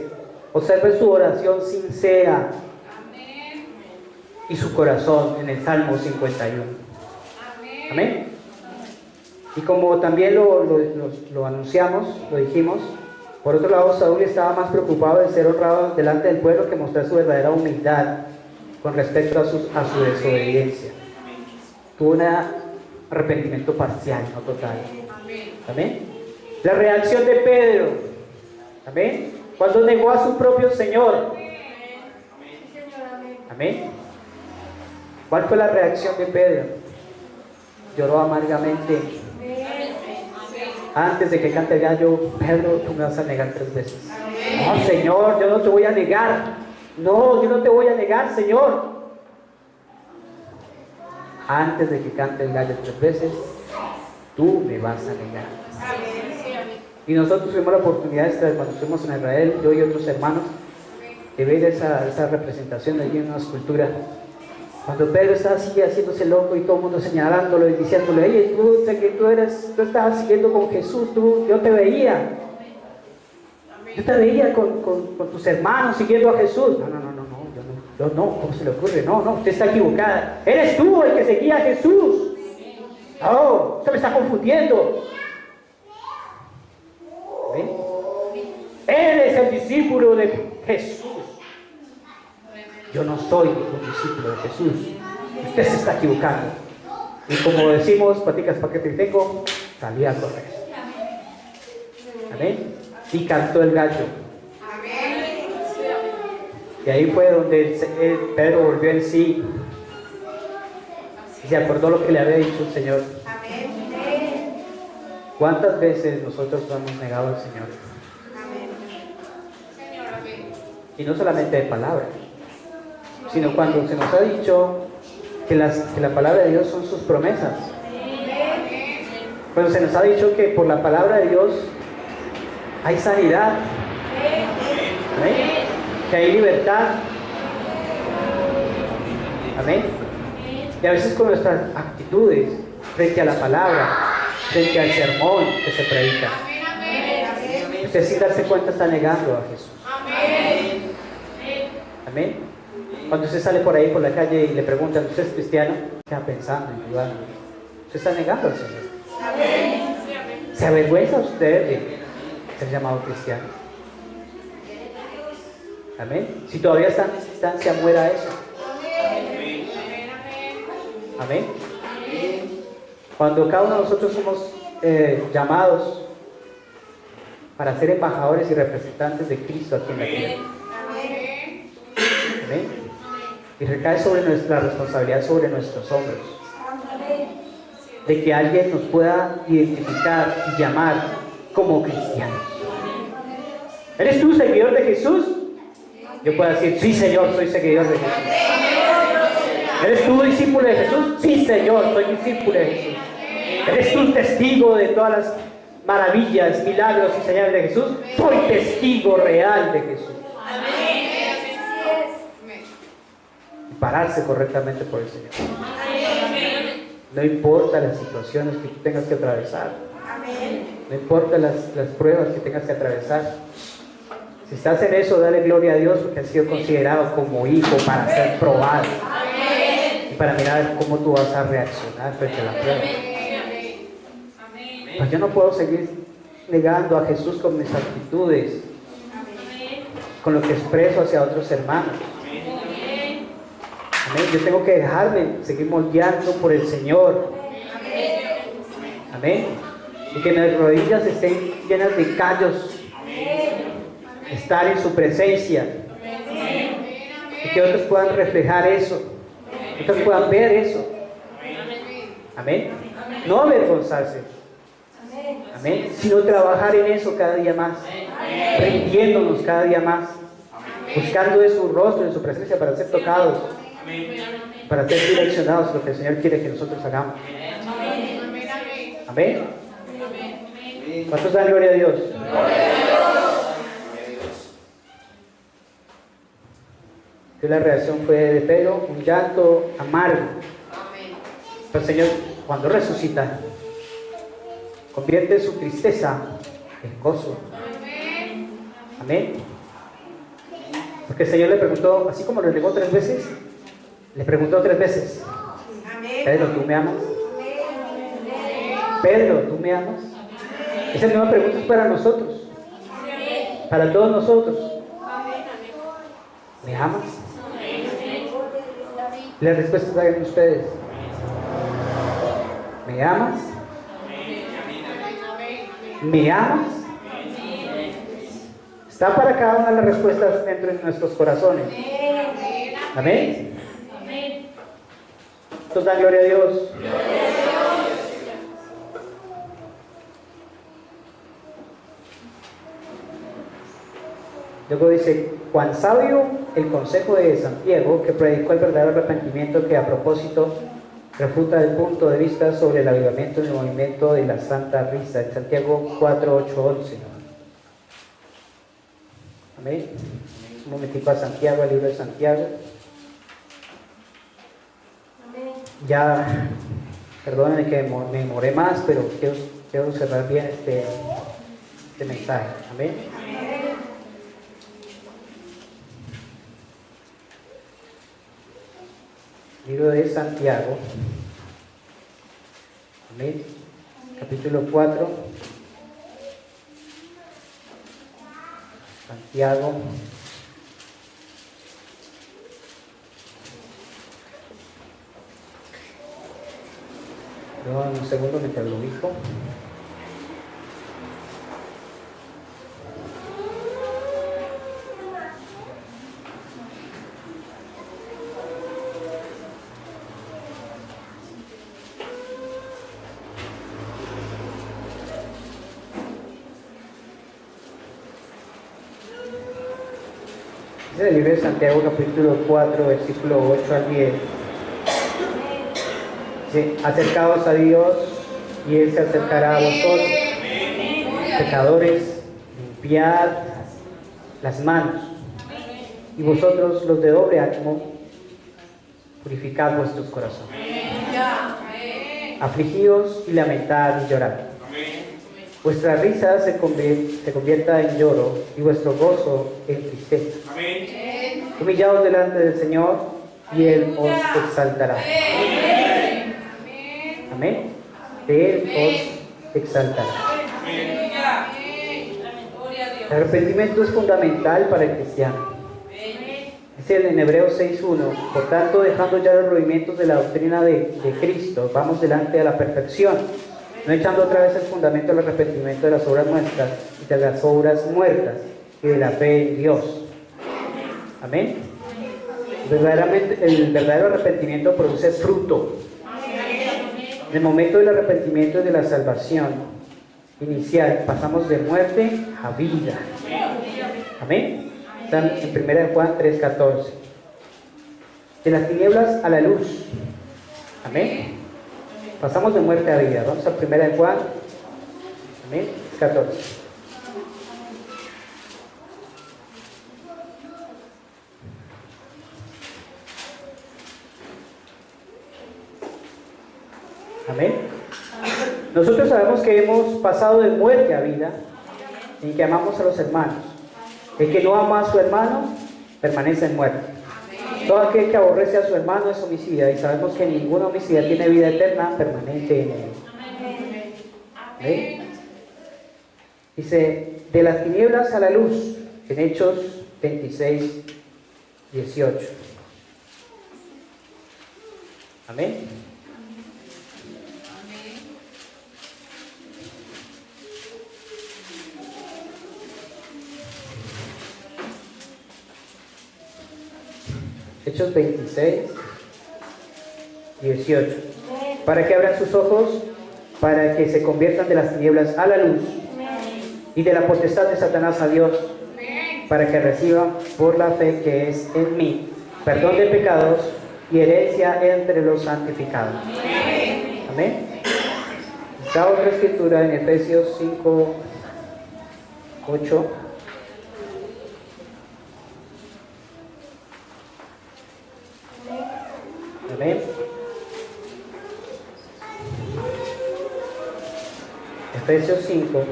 Observe su oración sincera y su corazón en el Salmo 51. Amén. Y como también lo anunciamos, lo dijimos, por otro lado, Saúl estaba más preocupado de ser honrado delante del pueblo que mostrar su verdadera humildad con respecto a su desobediencia. Tuvo un arrepentimiento parcial, no total. Amén. La reacción de Pedro, amén, cuando negó a su propio Señor. Amén. ¿Cuál fue la reacción de Pedro? Lloró amargamente. Antes de que cante el gallo, Pedro, tú me vas a negar 3 veces. No, Señor, yo no te voy a negar. No, yo no te voy a negar, Señor. Antes de que cante el gallo 3 veces, tú me vas a negar. Y nosotros tuvimos la oportunidad, cuando estuvimos en Israel, yo y otros hermanos, de ver esa representación allí en una escultura. Cuando Pedro estaba así haciéndose loco y todo el mundo señalándolo y diciéndole, oye, tú estabas siguiendo con Jesús, yo te veía. Yo te veía con tus hermanos siguiendo a Jesús. No, ¿cómo se le ocurre? No, usted está equivocada. Eres tú el que seguía a Jesús. No, usted me está confundiendo. ¿Ven? Él es el discípulo de Jesús. Yo no soy un discípulo de Jesús. Usted se está equivocando. Y como decimos, paticas pa' que te tengo, salí a correr. Amén. Y cantó el gallo. Y ahí fue donde Pedro volvió en sí. Y se acordó lo que le había dicho el Señor. ¿Cuántas veces nosotros hemos negado al Señor? Y no solamente de palabra, sino cuando se nos ha dicho que la palabra de Dios son sus promesas. Cuando se nos ha dicho que por la palabra de Dios hay sanidad. Amén. Que hay libertad. Amén. Y a veces con nuestras actitudes frente a la palabra, frente al sermón que se predica, usted sin darse cuenta está negando a Jesús. Amén. Cuando usted sale por ahí por la calle y le preguntan, ¿usted es cristiano? Queda pensando en ayudarlo. Usted está negando al Señor. ¿Se avergüenza usted de ser llamado cristiano? Amén. Si todavía está en esa instancia, muera eso. Amén. Cuando cada uno de nosotros somos llamados para ser embajadores y representantes de Cristo aquí en la tierra. Amén. Y recae sobre nuestra responsabilidad, sobre nuestros hombros, de que alguien nos pueda identificar y llamar como cristianos. ¿Eres tú seguidor de Jesús? Yo puedo decir, sí, Señor, soy seguidor de Jesús. ¿Eres tú discípulo de Jesús? Sí, Señor, soy discípulo de Jesús. ¿Eres tú testigo de todas las maravillas, milagros y señales de Jesús? Soy testigo real de Jesús. Pararse correctamente por el Señor. No importa las situaciones que tú tengas que atravesar. No importa las pruebas que tengas que atravesar. Si estás en eso, dale gloria a Dios porque has sido considerado como hijo para ser probado. Y para mirar cómo tú vas a reaccionar frente a la prueba. Pues yo no puedo seguir negando a Jesús con mis actitudes, con lo que expreso hacia otros hermanos. Amén. Yo tengo que dejarme seguir moldeando por el Señor. Amén. Y que mis rodillas estén llenas de callos. Estar en su presencia. Y que otros puedan reflejar eso. Que otros puedan ver eso. Amén. No avergonzarse. Amén. Sino trabajar en eso cada día más. Rindiéndonos cada día más. Buscando de su rostro, de su presencia para ser tocados. Para ser direccionados a lo que el Señor quiere que nosotros hagamos. Amén. ¿Cuántos dan gloria a Dios? Que la reacción fue de Pedro, un llanto amargo. Pero el Señor, cuando resucita, convierte su tristeza en gozo. Amén. Porque el Señor le preguntó, así como le negó 3 veces, le preguntó 3 veces: Pedro, ¿tú me amas? Pedro, ¿tú me amas? Esa misma pregunta es para nosotros, para todos nosotros. ¿Me amas? La respuesta está en ustedes. ¿Me amas? ¿Me amas? Está para cada una de las respuestas dentro de nuestros corazones. Amén. ¿Todos dan gloria a Dios? Luego dice: cuán sabio el consejo de Santiago, que predicó el verdadero arrepentimiento, que a propósito refuta el punto de vista sobre el avivamiento y el movimiento de la santa risa. En Santiago 4, 8, 11. Amén. Un momentico a Santiago, al libro de Santiago. Ya, perdónenme que me demoré más, pero quiero cerrar bien este mensaje. Amén. Libro de Santiago. Amén. Capítulo 4. Santiago. Perdón, un segundo mientras lo ubico. Es el libro de Santiago, capítulo 4, versículo 8 al 10. Dice: acercaos a Dios y Él se acercará a vosotros. Pecadores, limpiad las manos. Y vosotros, los de doble ánimo, purificad vuestros corazones. Afligíos y lamentad y llorad. Vuestra risa se convierta en lloro y vuestro gozo en tristeza. Humillaos delante del Señor y Él os exaltará. Amén. De Él os exaltará. El arrepentimiento es fundamental para el cristiano. Dice en Hebreos 6:1: por tanto, dejando ya los rudimentos de la doctrina de Cristo, vamos delante de la perfección, no echando otra vez el fundamento del arrepentimiento de las obras nuestras y de las obras muertas y de la fe en Dios. Amén. El verdadero arrepentimiento produce fruto. En el momento del arrepentimiento y de la salvación inicial, pasamos de muerte a vida. Amén. Están en 1 Juan 3:14. De las tinieblas a la luz. Amén. Pasamos de muerte a vida. Vamos a 1 Juan. Amén. 14. Amén. Nosotros sabemos que hemos pasado de muerte a vida y que amamos a los hermanos. El que no ama a su hermano permanece en muerte. Todo aquel que aborrece a su hermano es homicida, y sabemos que ningún homicida tiene vida eterna permanente en él. ¿Amén? Dice: de las tinieblas a la luz, en Hechos 26:18. Amén. Hechos 26:18. Para que abran sus ojos, para que se conviertan de las tinieblas a la luz y de la potestad de Satanás a Dios, para que reciban por la fe que es en mí perdón de pecados y herencia entre los santificados. Amén. Está otra escritura en Efesios 5, 8. Amén. Efesios 5,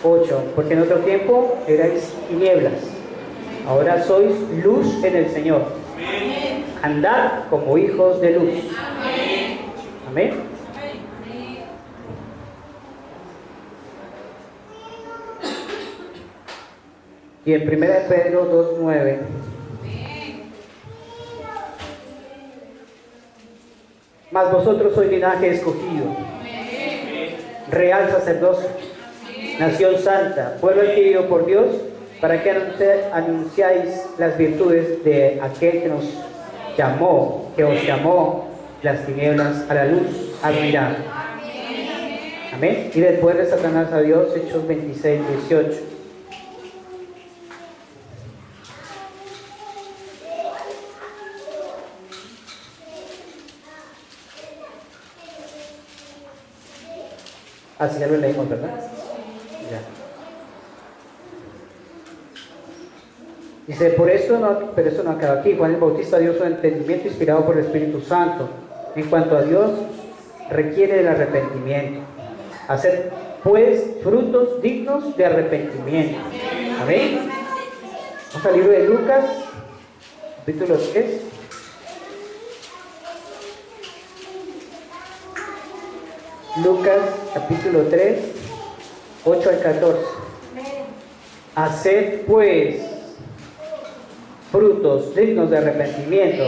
8. Porque en otro tiempo erais tinieblas, ahora sois luz en el Señor. Andad como hijos de luz. Amén. Y en 1 Pedro 2:9. Mas vosotros sois linaje escogido, real sacerdocio, nación santa, pueblo adquirido por Dios, para que anunciáis las virtudes de aquel que nos llamó, que os llamó las tinieblas a la luz admirable. Amén. Y después de Satanás a Dios, Hechos 26, 18. Así ya lo leímos, ¿verdad? Ya. Dice, pero eso no acaba aquí. Juan el Bautista dio su entendimiento inspirado por el Espíritu Santo. En cuanto a Dios, requiere el arrepentimiento. Hacer, pues, frutos dignos de arrepentimiento. Amén. Vamos al libro de Lucas, capítulo 10. Lucas capítulo 3, 8 al 14. Haced pues frutos dignos de arrepentimiento,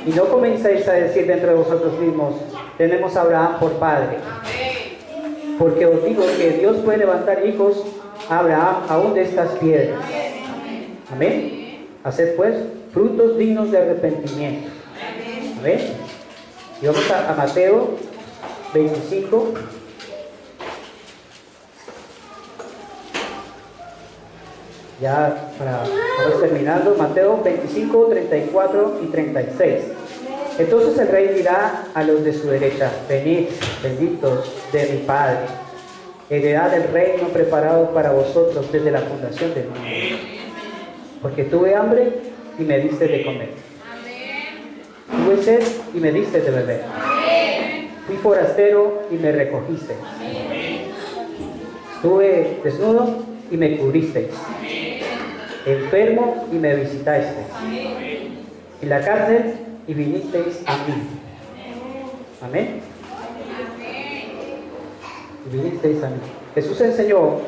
y no comencéis a decir dentro de vosotros mismos, tenemos a Abraham por padre. Porque os digo que Dios puede levantar hijos a Abraham aún de estas piedras. Amén. Haced pues frutos dignos de arrepentimiento. Amén. Y vamos a Mateo 25. Ya vamos terminando. Mateo 25, 34 y 36. Entonces el rey dirá a los de su derecha: venid, benditos de mi Padre, heredad del reino preparado para vosotros desde la fundación del mundo. Porque tuve hambre y me diste de comer, tuve sed y me diste de beber, fui forastero y me recogisteis, estuve desnudo y me cubristeis, enfermo y me visitasteis, en la cárcel y vinisteis a mí. Amén. Y vinisteis a mí. Jesús enseñó: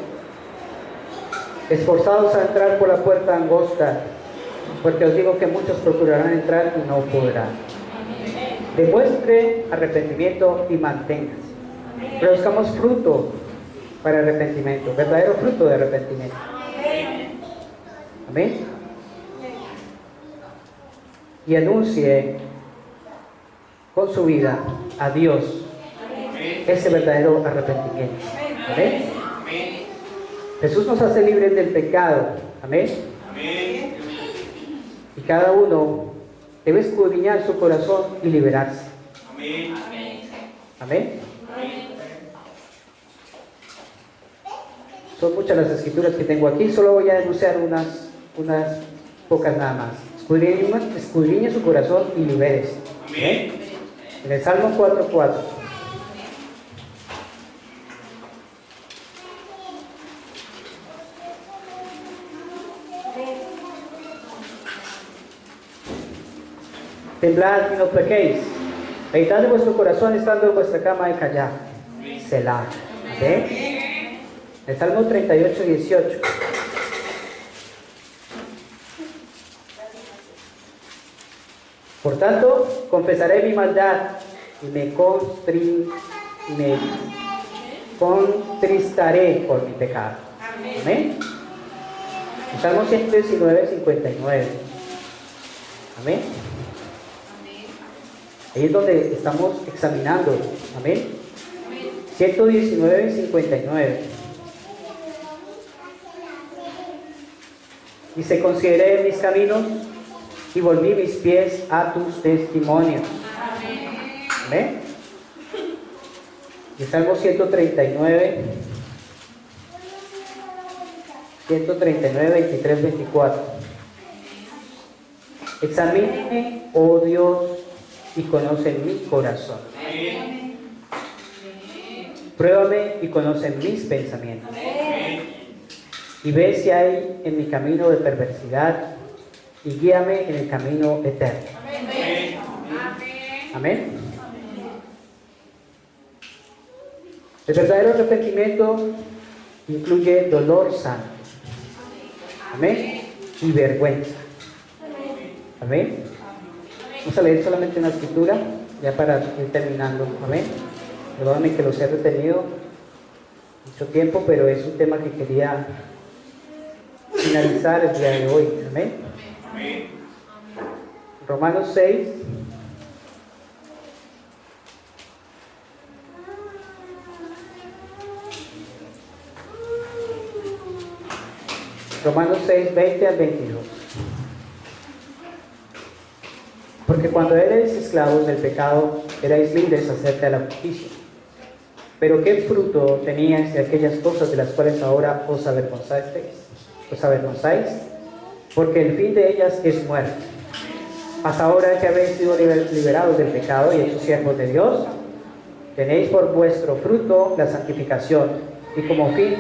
esforzados a entrar por la puerta angosta, porque os digo que muchos procurarán entrar y no podrán. Demuestre arrepentimiento y manténgase. Produzcamos fruto para arrepentimiento, verdadero fruto de arrepentimiento. Amén. Y anuncie con su vida a Dios ese verdadero arrepentimiento. Amén. Jesús nos hace libres del pecado. Amén. Y cada uno debe escudriñar su corazón y liberarse. Amén. Son muchas las escrituras que tengo aquí. Solo voy a denunciar unas pocas nada más. Escudriñe su corazón y libérese. ¿Amén? En el Salmo 4:4. Temblad y no pequéis. Meditad en vuestro corazón estando en vuestra cama de callar. Selah. ¿Okay? El Salmo 38:18. Por tanto, confesaré mi maldad y me contristaré por mi pecado. Amén. El Salmo 119:59. Amén. Ahí es donde estamos examinando. Amén. 119:59. Dice: consideré mis caminos y volví mis pies a tus testimonios. Amén. Y Salmo 139, 23, 24. Examíname, oh Dios, y conoce mi corazón. Pruébame y conoce mis pensamientos. Y ve si hay en mi camino de perversidad y guíame en el camino eterno. Amén. El verdadero arrepentimiento incluye dolor santo. Amén. Y vergüenza. Amén. Vamos a leer solamente una escritura ya para ir terminando. Amén. Perdóname que los he retenido mucho tiempo, pero es un tema que quería finalizar el día de hoy. Amén. Romanos 6. Romanos 6, 20 al 22. Porque cuando erais esclavos del pecado, erais libres acerca de la justicia. Pero ¿qué fruto teníais de aquellas cosas de las cuales ahora os avergonzáis? Porque el fin de ellas es muerte. Mas ahora que habéis sido liberados del pecado y hechos siervos de Dios, tenéis por vuestro fruto la santificación y como fin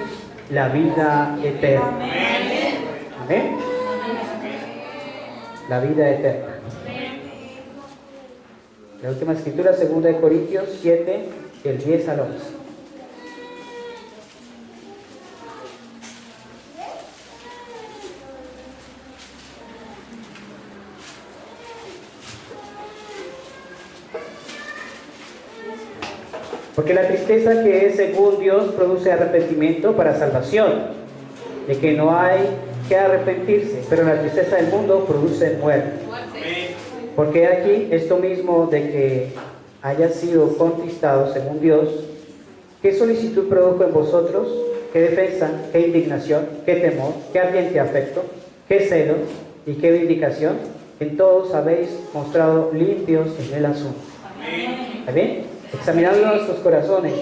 la vida eterna. Amén. La vida eterna. La última escritura, 2 Corintios 7, del 10 al 11. Porque la tristeza que es según Dios produce arrepentimiento para salvación, de que no hay que arrepentirse, pero la tristeza del mundo produce muerte. Porque aquí esto mismo de que haya sido conquistado según Dios, ¿qué solicitud produjo en vosotros? ¿Qué defensa? ¿Qué indignación? ¿Qué temor? ¿Qué ardiente afecto? ¿Qué celo? ¿Y qué vindicación? En todos habéis mostrado limpios en el asunto. ¿Está bien? Examinando nuestros corazones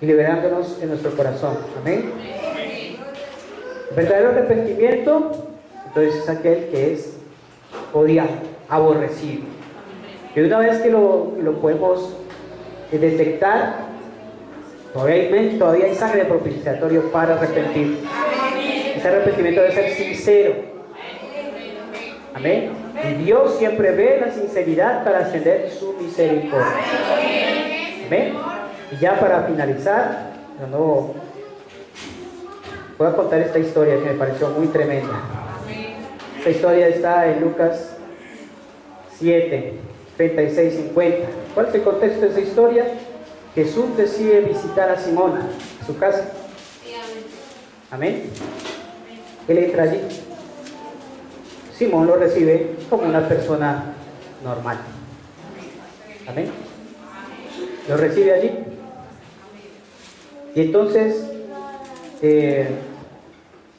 y liberándonos en nuestro corazón. Amén. El verdadero arrepentimiento, entonces, es aquel que es odiado, aborrecido. Y una vez que lo podemos detectar, todavía hay sangre propiciatorio para arrepentir. Ese arrepentimiento debe ser sincero. Amén. Y Dios siempre ve la sinceridad para extender su misericordia. Amén. Y ya para finalizar, voy a contar esta historia que me pareció muy tremenda. Esta historia está en Lucas 7, 36, 50. ¿Cuál es el contexto de esa historia? Jesús decide visitar a Simón a su casa. Amén. Él entra allí. Simón lo recibe como una persona normal. Amén. Lo recibe allí. Y entonces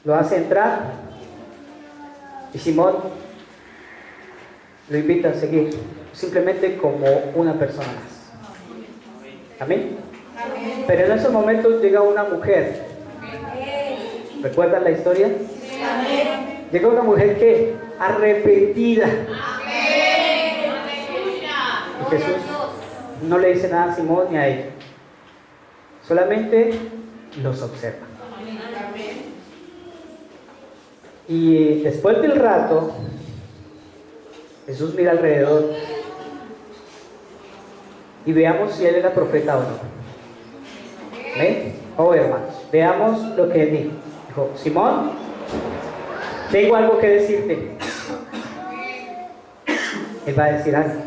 lo hace entrar. Y Simón lo invita a seguir, simplemente como una persona más. Amén. Pero en esos momentos llega una mujer. ¿Recuerdan la historia? Llega una mujer que arrepentida. Y Jesús no le dice nada a Simón ni a ella. Solamente los observa. Y después del rato, Jesús mira alrededor y veamos si él era profeta o no. ¿Ven? Oh, hermanos, veamos lo que él dijo. Dijo: Simón, tengo algo que decirte. Él va a decir algo.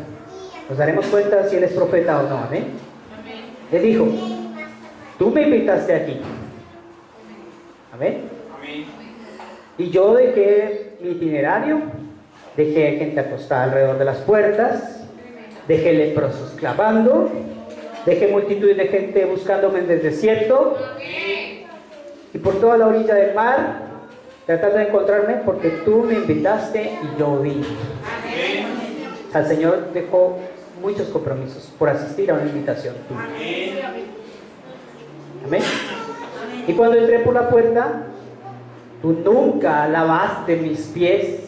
Nos daremos cuenta si él es profeta o no. ¿Amén? Él dijo: tú me invitaste aquí. Amén. Y yo dejé mi itinerario, dejé gente acostada alrededor de las puertas, dejé leprosos clamando, dejé multitudes de gente buscándome en el desierto y por toda la orilla del mar, tratando de encontrarme porque tú me invitaste y yo vine. O sea, el Señor dejó muchos compromisos por asistir a una invitación tuya. Amén. Y cuando entré por la puerta, tú nunca lavaste mis pies.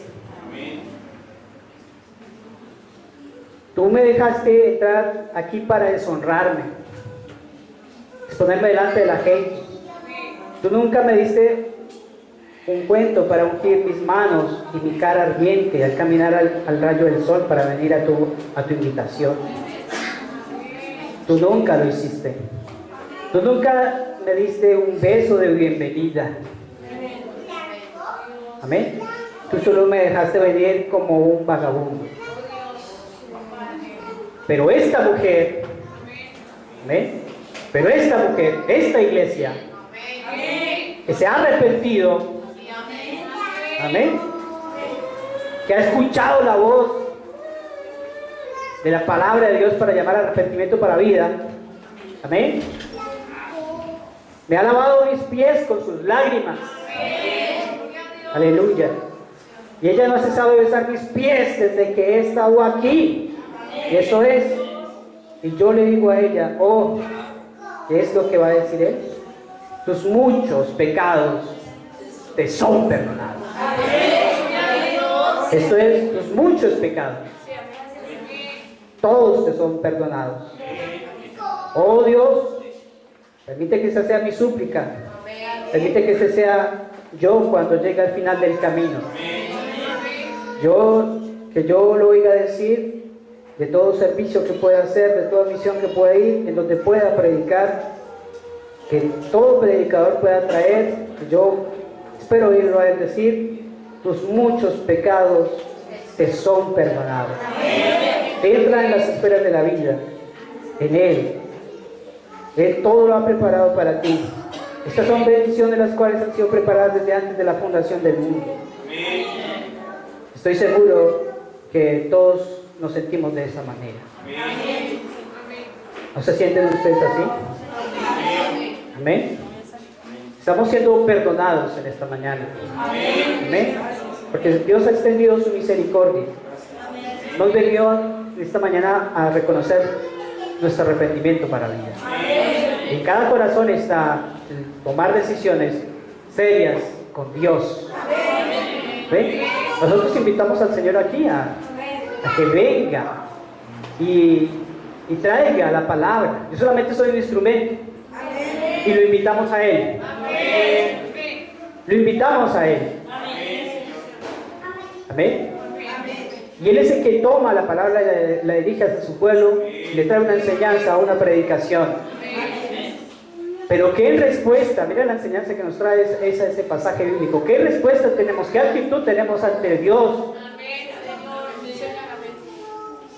Tú me dejaste entrar aquí para deshonrarme, exponerme delante de la gente. Tú nunca me diste un cuento para ungir mis manos y mi cara ardiente al caminar al rayo del sol para venir a tu invitación. Tú nunca lo hiciste. Tú nunca me diste un beso de bienvenida. Amén. Tú solo me dejaste venir como un vagabundo. Pero esta mujer, amén, pero esta mujer, esta iglesia, que se ha arrepentido, amén, que ha escuchado la voz de la palabra de Dios para llamar al arrepentimiento para vida, amén, me ha lavado mis pies con sus lágrimas, aleluya, y ella no ha cesado de besar mis pies desde que he estado aquí. Y eso es, y yo le digo a ella, oh, ¿qué es lo que va a decir él? Tus muchos pecados te son perdonados. Esto es, tus muchos pecados, todos te son perdonados. Oh Dios, permite que esa sea mi súplica, permite que ese sea yo cuando llegue al final del camino. Que yo lo oiga decir de todo servicio que pueda hacer, de toda misión que pueda ir, en donde pueda predicar, que todo predicador pueda traer, que yo espero oírlo a él decir, tus muchos pecados te son perdonados. Entra en las esferas de la vida, en Él. Él todo lo ha preparado para ti. Estas son bendiciones las cuales han sido preparadas desde antes de la fundación del mundo. Estoy seguro que todos nos sentimos de esa manera. ¿No se sienten ustedes así? Amén. Estamos siendo perdonados en esta mañana. Amén. Porque Dios ha extendido su misericordia. Nos venido esta mañana a reconocer nuestro arrepentimiento para vida. En cada corazón está tomar decisiones serias con Dios. ¿Ven? Nosotros invitamos al Señor aquí a que venga y traiga la palabra. Yo solamente soy un instrumento y lo invitamos a Él. Lo invitamos a Él. Amén. Y Él es el que toma la palabra y la dirige hacia su pueblo y le trae una enseñanza, una predicación. Pero ¿qué respuesta? Mira la enseñanza que nos trae ese pasaje bíblico. ¿Qué respuesta tenemos? ¿Qué actitud tenemos ante Dios?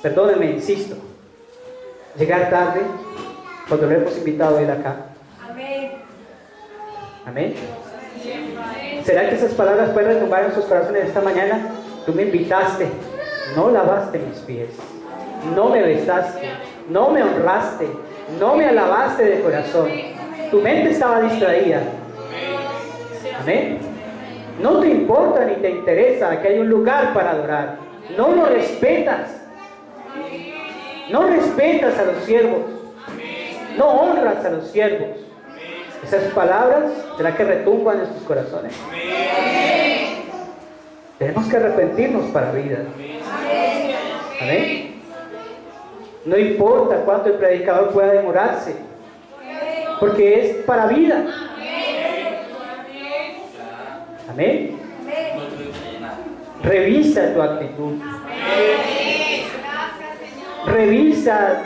Perdónenme, insisto. Llegar tarde cuando lo hemos invitado a Él acá. Amén. ¿Será que esas palabras pueden retumbar en sus corazones esta mañana? Tú me invitaste, no lavaste mis pies, no me besaste, no me honraste, no me alabaste de corazón. Tu mente estaba distraída. Amén. No te importa ni te interesa que hay un lugar para adorar. No lo respetas. No respetas a los siervos. No honras a los siervos. Esas palabras, ¿será que retumban en nuestros corazones? Tenemos que arrepentirnos para vida. Amén. No importa cuánto el predicador pueda demorarse, porque es para vida. Amén. Revisa tu actitud. Revisa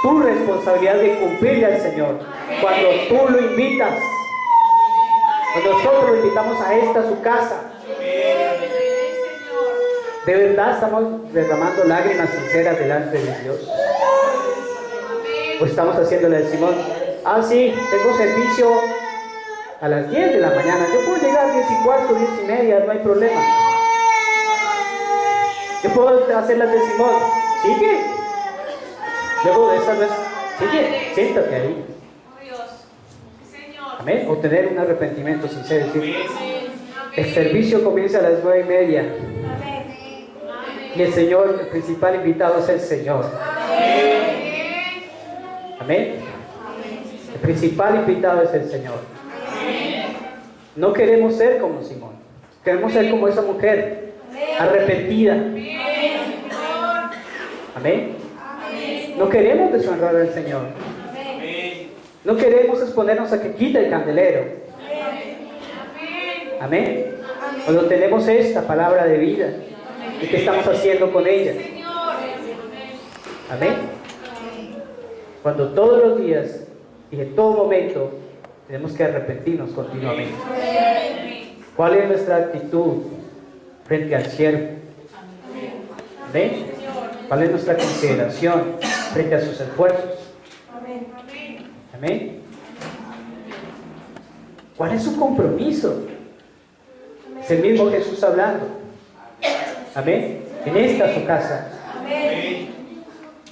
tu responsabilidad de cumplirle al Señor. Cuando tú lo invitas, cuando nosotros lo invitamos a esta su casa, de verdad estamos derramando lágrimas sinceras delante de Dios. O estamos haciéndole al Simón, ah sí, tengo servicio a las 10 de la mañana, yo puedo llegar a 10:15, 10:30, no hay problema. Yo puedo hacer las de Simón, sigue. Luego de esa vez, sigue, siéntate ahí. Amén. O tener un arrepentimiento sincero. Decir, el servicio comienza a las 9:30. Y el Señor, el principal invitado es el Señor. Amén. El principal invitado es el Señor. No queremos ser como Simón. Queremos ser como esa mujer arrepentida. Amén. No queremos deshonrar al Señor. No queremos exponernos a que quita el candelero. Amén. Cuando tenemos esta palabra de vida, ¿y qué estamos haciendo con ella? Amén. Cuando todos los días y en todo momento tenemos que arrepentirnos continuamente. ¿Cuál es nuestra actitud frente al siervo? Amén. ¿Cuál es nuestra consideración frente a sus esfuerzos? Amén. ¿Cuál es su compromiso? Es el mismo Jesús hablando. Amén. En esta su casa.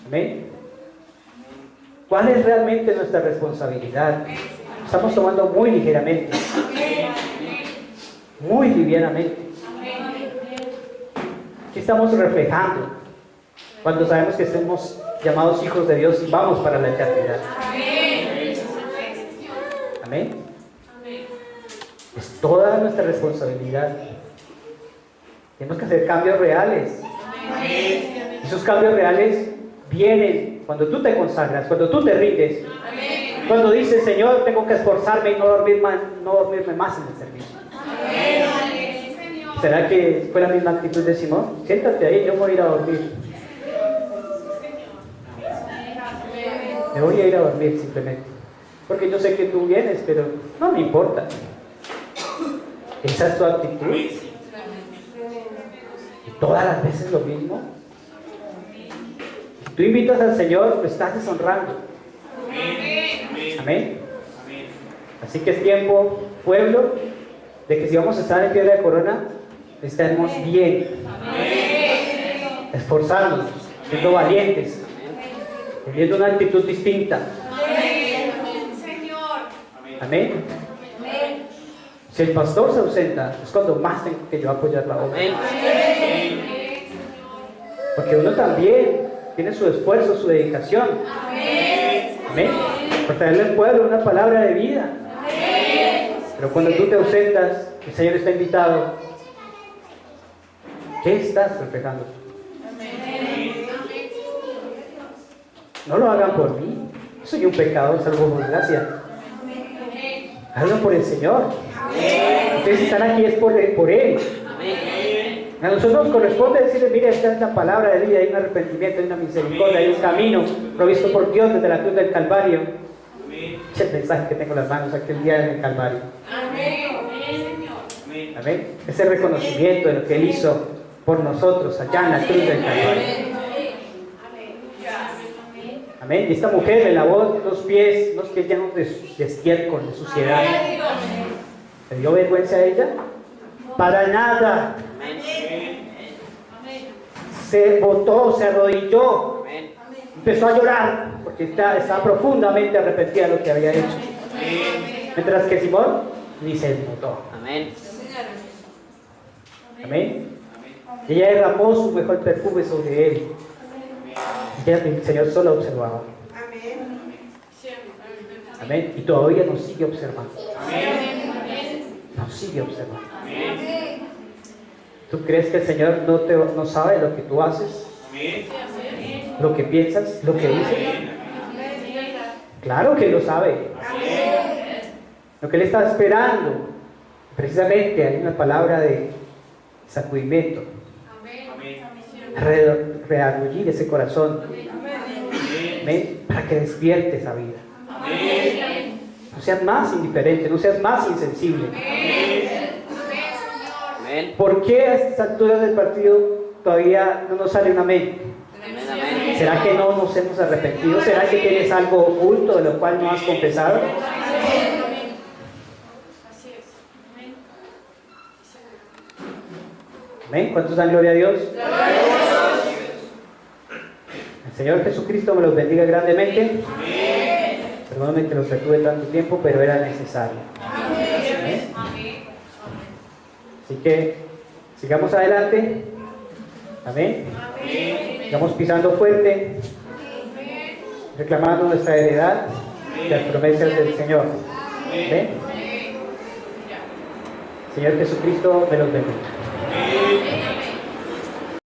Amén. ¿Cuál es realmente nuestra responsabilidad? Estamos tomando muy ligeramente, muy livianamente. ¿Qué estamos reflejando cuando sabemos que somos llamados hijos de Dios y vamos para la eternidad? Amén. Es toda nuestra responsabilidad. Tenemos que hacer cambios reales. Esos cambios reales vienen cuando tú te consagras, cuando tú te rindes, cuando dices, Señor, tengo que esforzarme y no dormirme más en el servicio. ¿Será que fue la misma actitud de Simón? Siéntate ahí, yo me voy a ir a dormir. Me voy a ir a dormir simplemente, porque yo sé que tú vienes, pero no me importa. ¿Esa es tu actitud? ¿Y todas las veces lo mismo? Si tú invitas al Señor, lo estás deshonrando. Amén. Así que es tiempo, pueblo, de que si vamos a estar en Piedra de Corona, estemos bien, esforzándonos, siendo valientes, teniendo una actitud distinta. Amén. Si el pastor se ausenta, es cuando más tengo que yo apoyar la obra. Porque uno también tiene su esfuerzo, su dedicación. Amén. Por traerle al pueblo una palabra de vida. Pero cuando tú te ausentas, el Señor está invitado. ¿Qué estás reflejando? No lo hagan por mí. Soy un pecador, salvo por gracia. Háganlo por el Señor. Ustedes están aquí es por Él. A nosotros nos corresponde decirles, mire, esta es la palabra de vida, hay un arrepentimiento, hay una misericordia, hay un camino provisto por Dios desde la cruz del Calvario. El mensaje que tengo en las manos aquel día en el Calvario. Amén. Ese reconocimiento de lo que Él hizo por nosotros allá en la cruz del Calvario. Amén. Y esta mujer le lavó los pies llenos de estiércol, de suciedad. ¿Le dio vergüenza a ella? Para nada. Se botó, se arrodilló, empezó a llorar porque estaba profundamente arrepentida de lo que había hecho. Mientras que Simón ni se notó. Amén. Amén. Ella derramó su mejor perfume sobre él. Y el Señor solo observaba. Amén. Y todavía nos sigue observando. Nos sigue observando. ¿Tú crees que el Señor no sabe lo que tú haces? ¿Lo que piensas? ¿Lo que dices? Claro que lo sabe. Lo que Él está esperando, precisamente hay una palabra de sacudimiento. Reargullir ese corazón. Amén. Para que despierte esa vida. No seas más indiferente, no seas más insensible. ¿Por qué a estas alturas del partido todavía no nos sale un amén? ¿Será que no nos hemos arrepentido? ¿Será que tienes algo oculto de lo cual no has confesado? Amén. ¿Cuántos dan gloria a Dios? El Señor Jesucristo me los bendiga grandemente. Perdóname que los retuve tanto tiempo, pero era necesario. Amén. Así que sigamos adelante. Amén. Sigamos pisando fuerte. reclamando nuestra heredad y las promesas del Señor. ¿Ven? Señor Jesucristo, me los bendiga.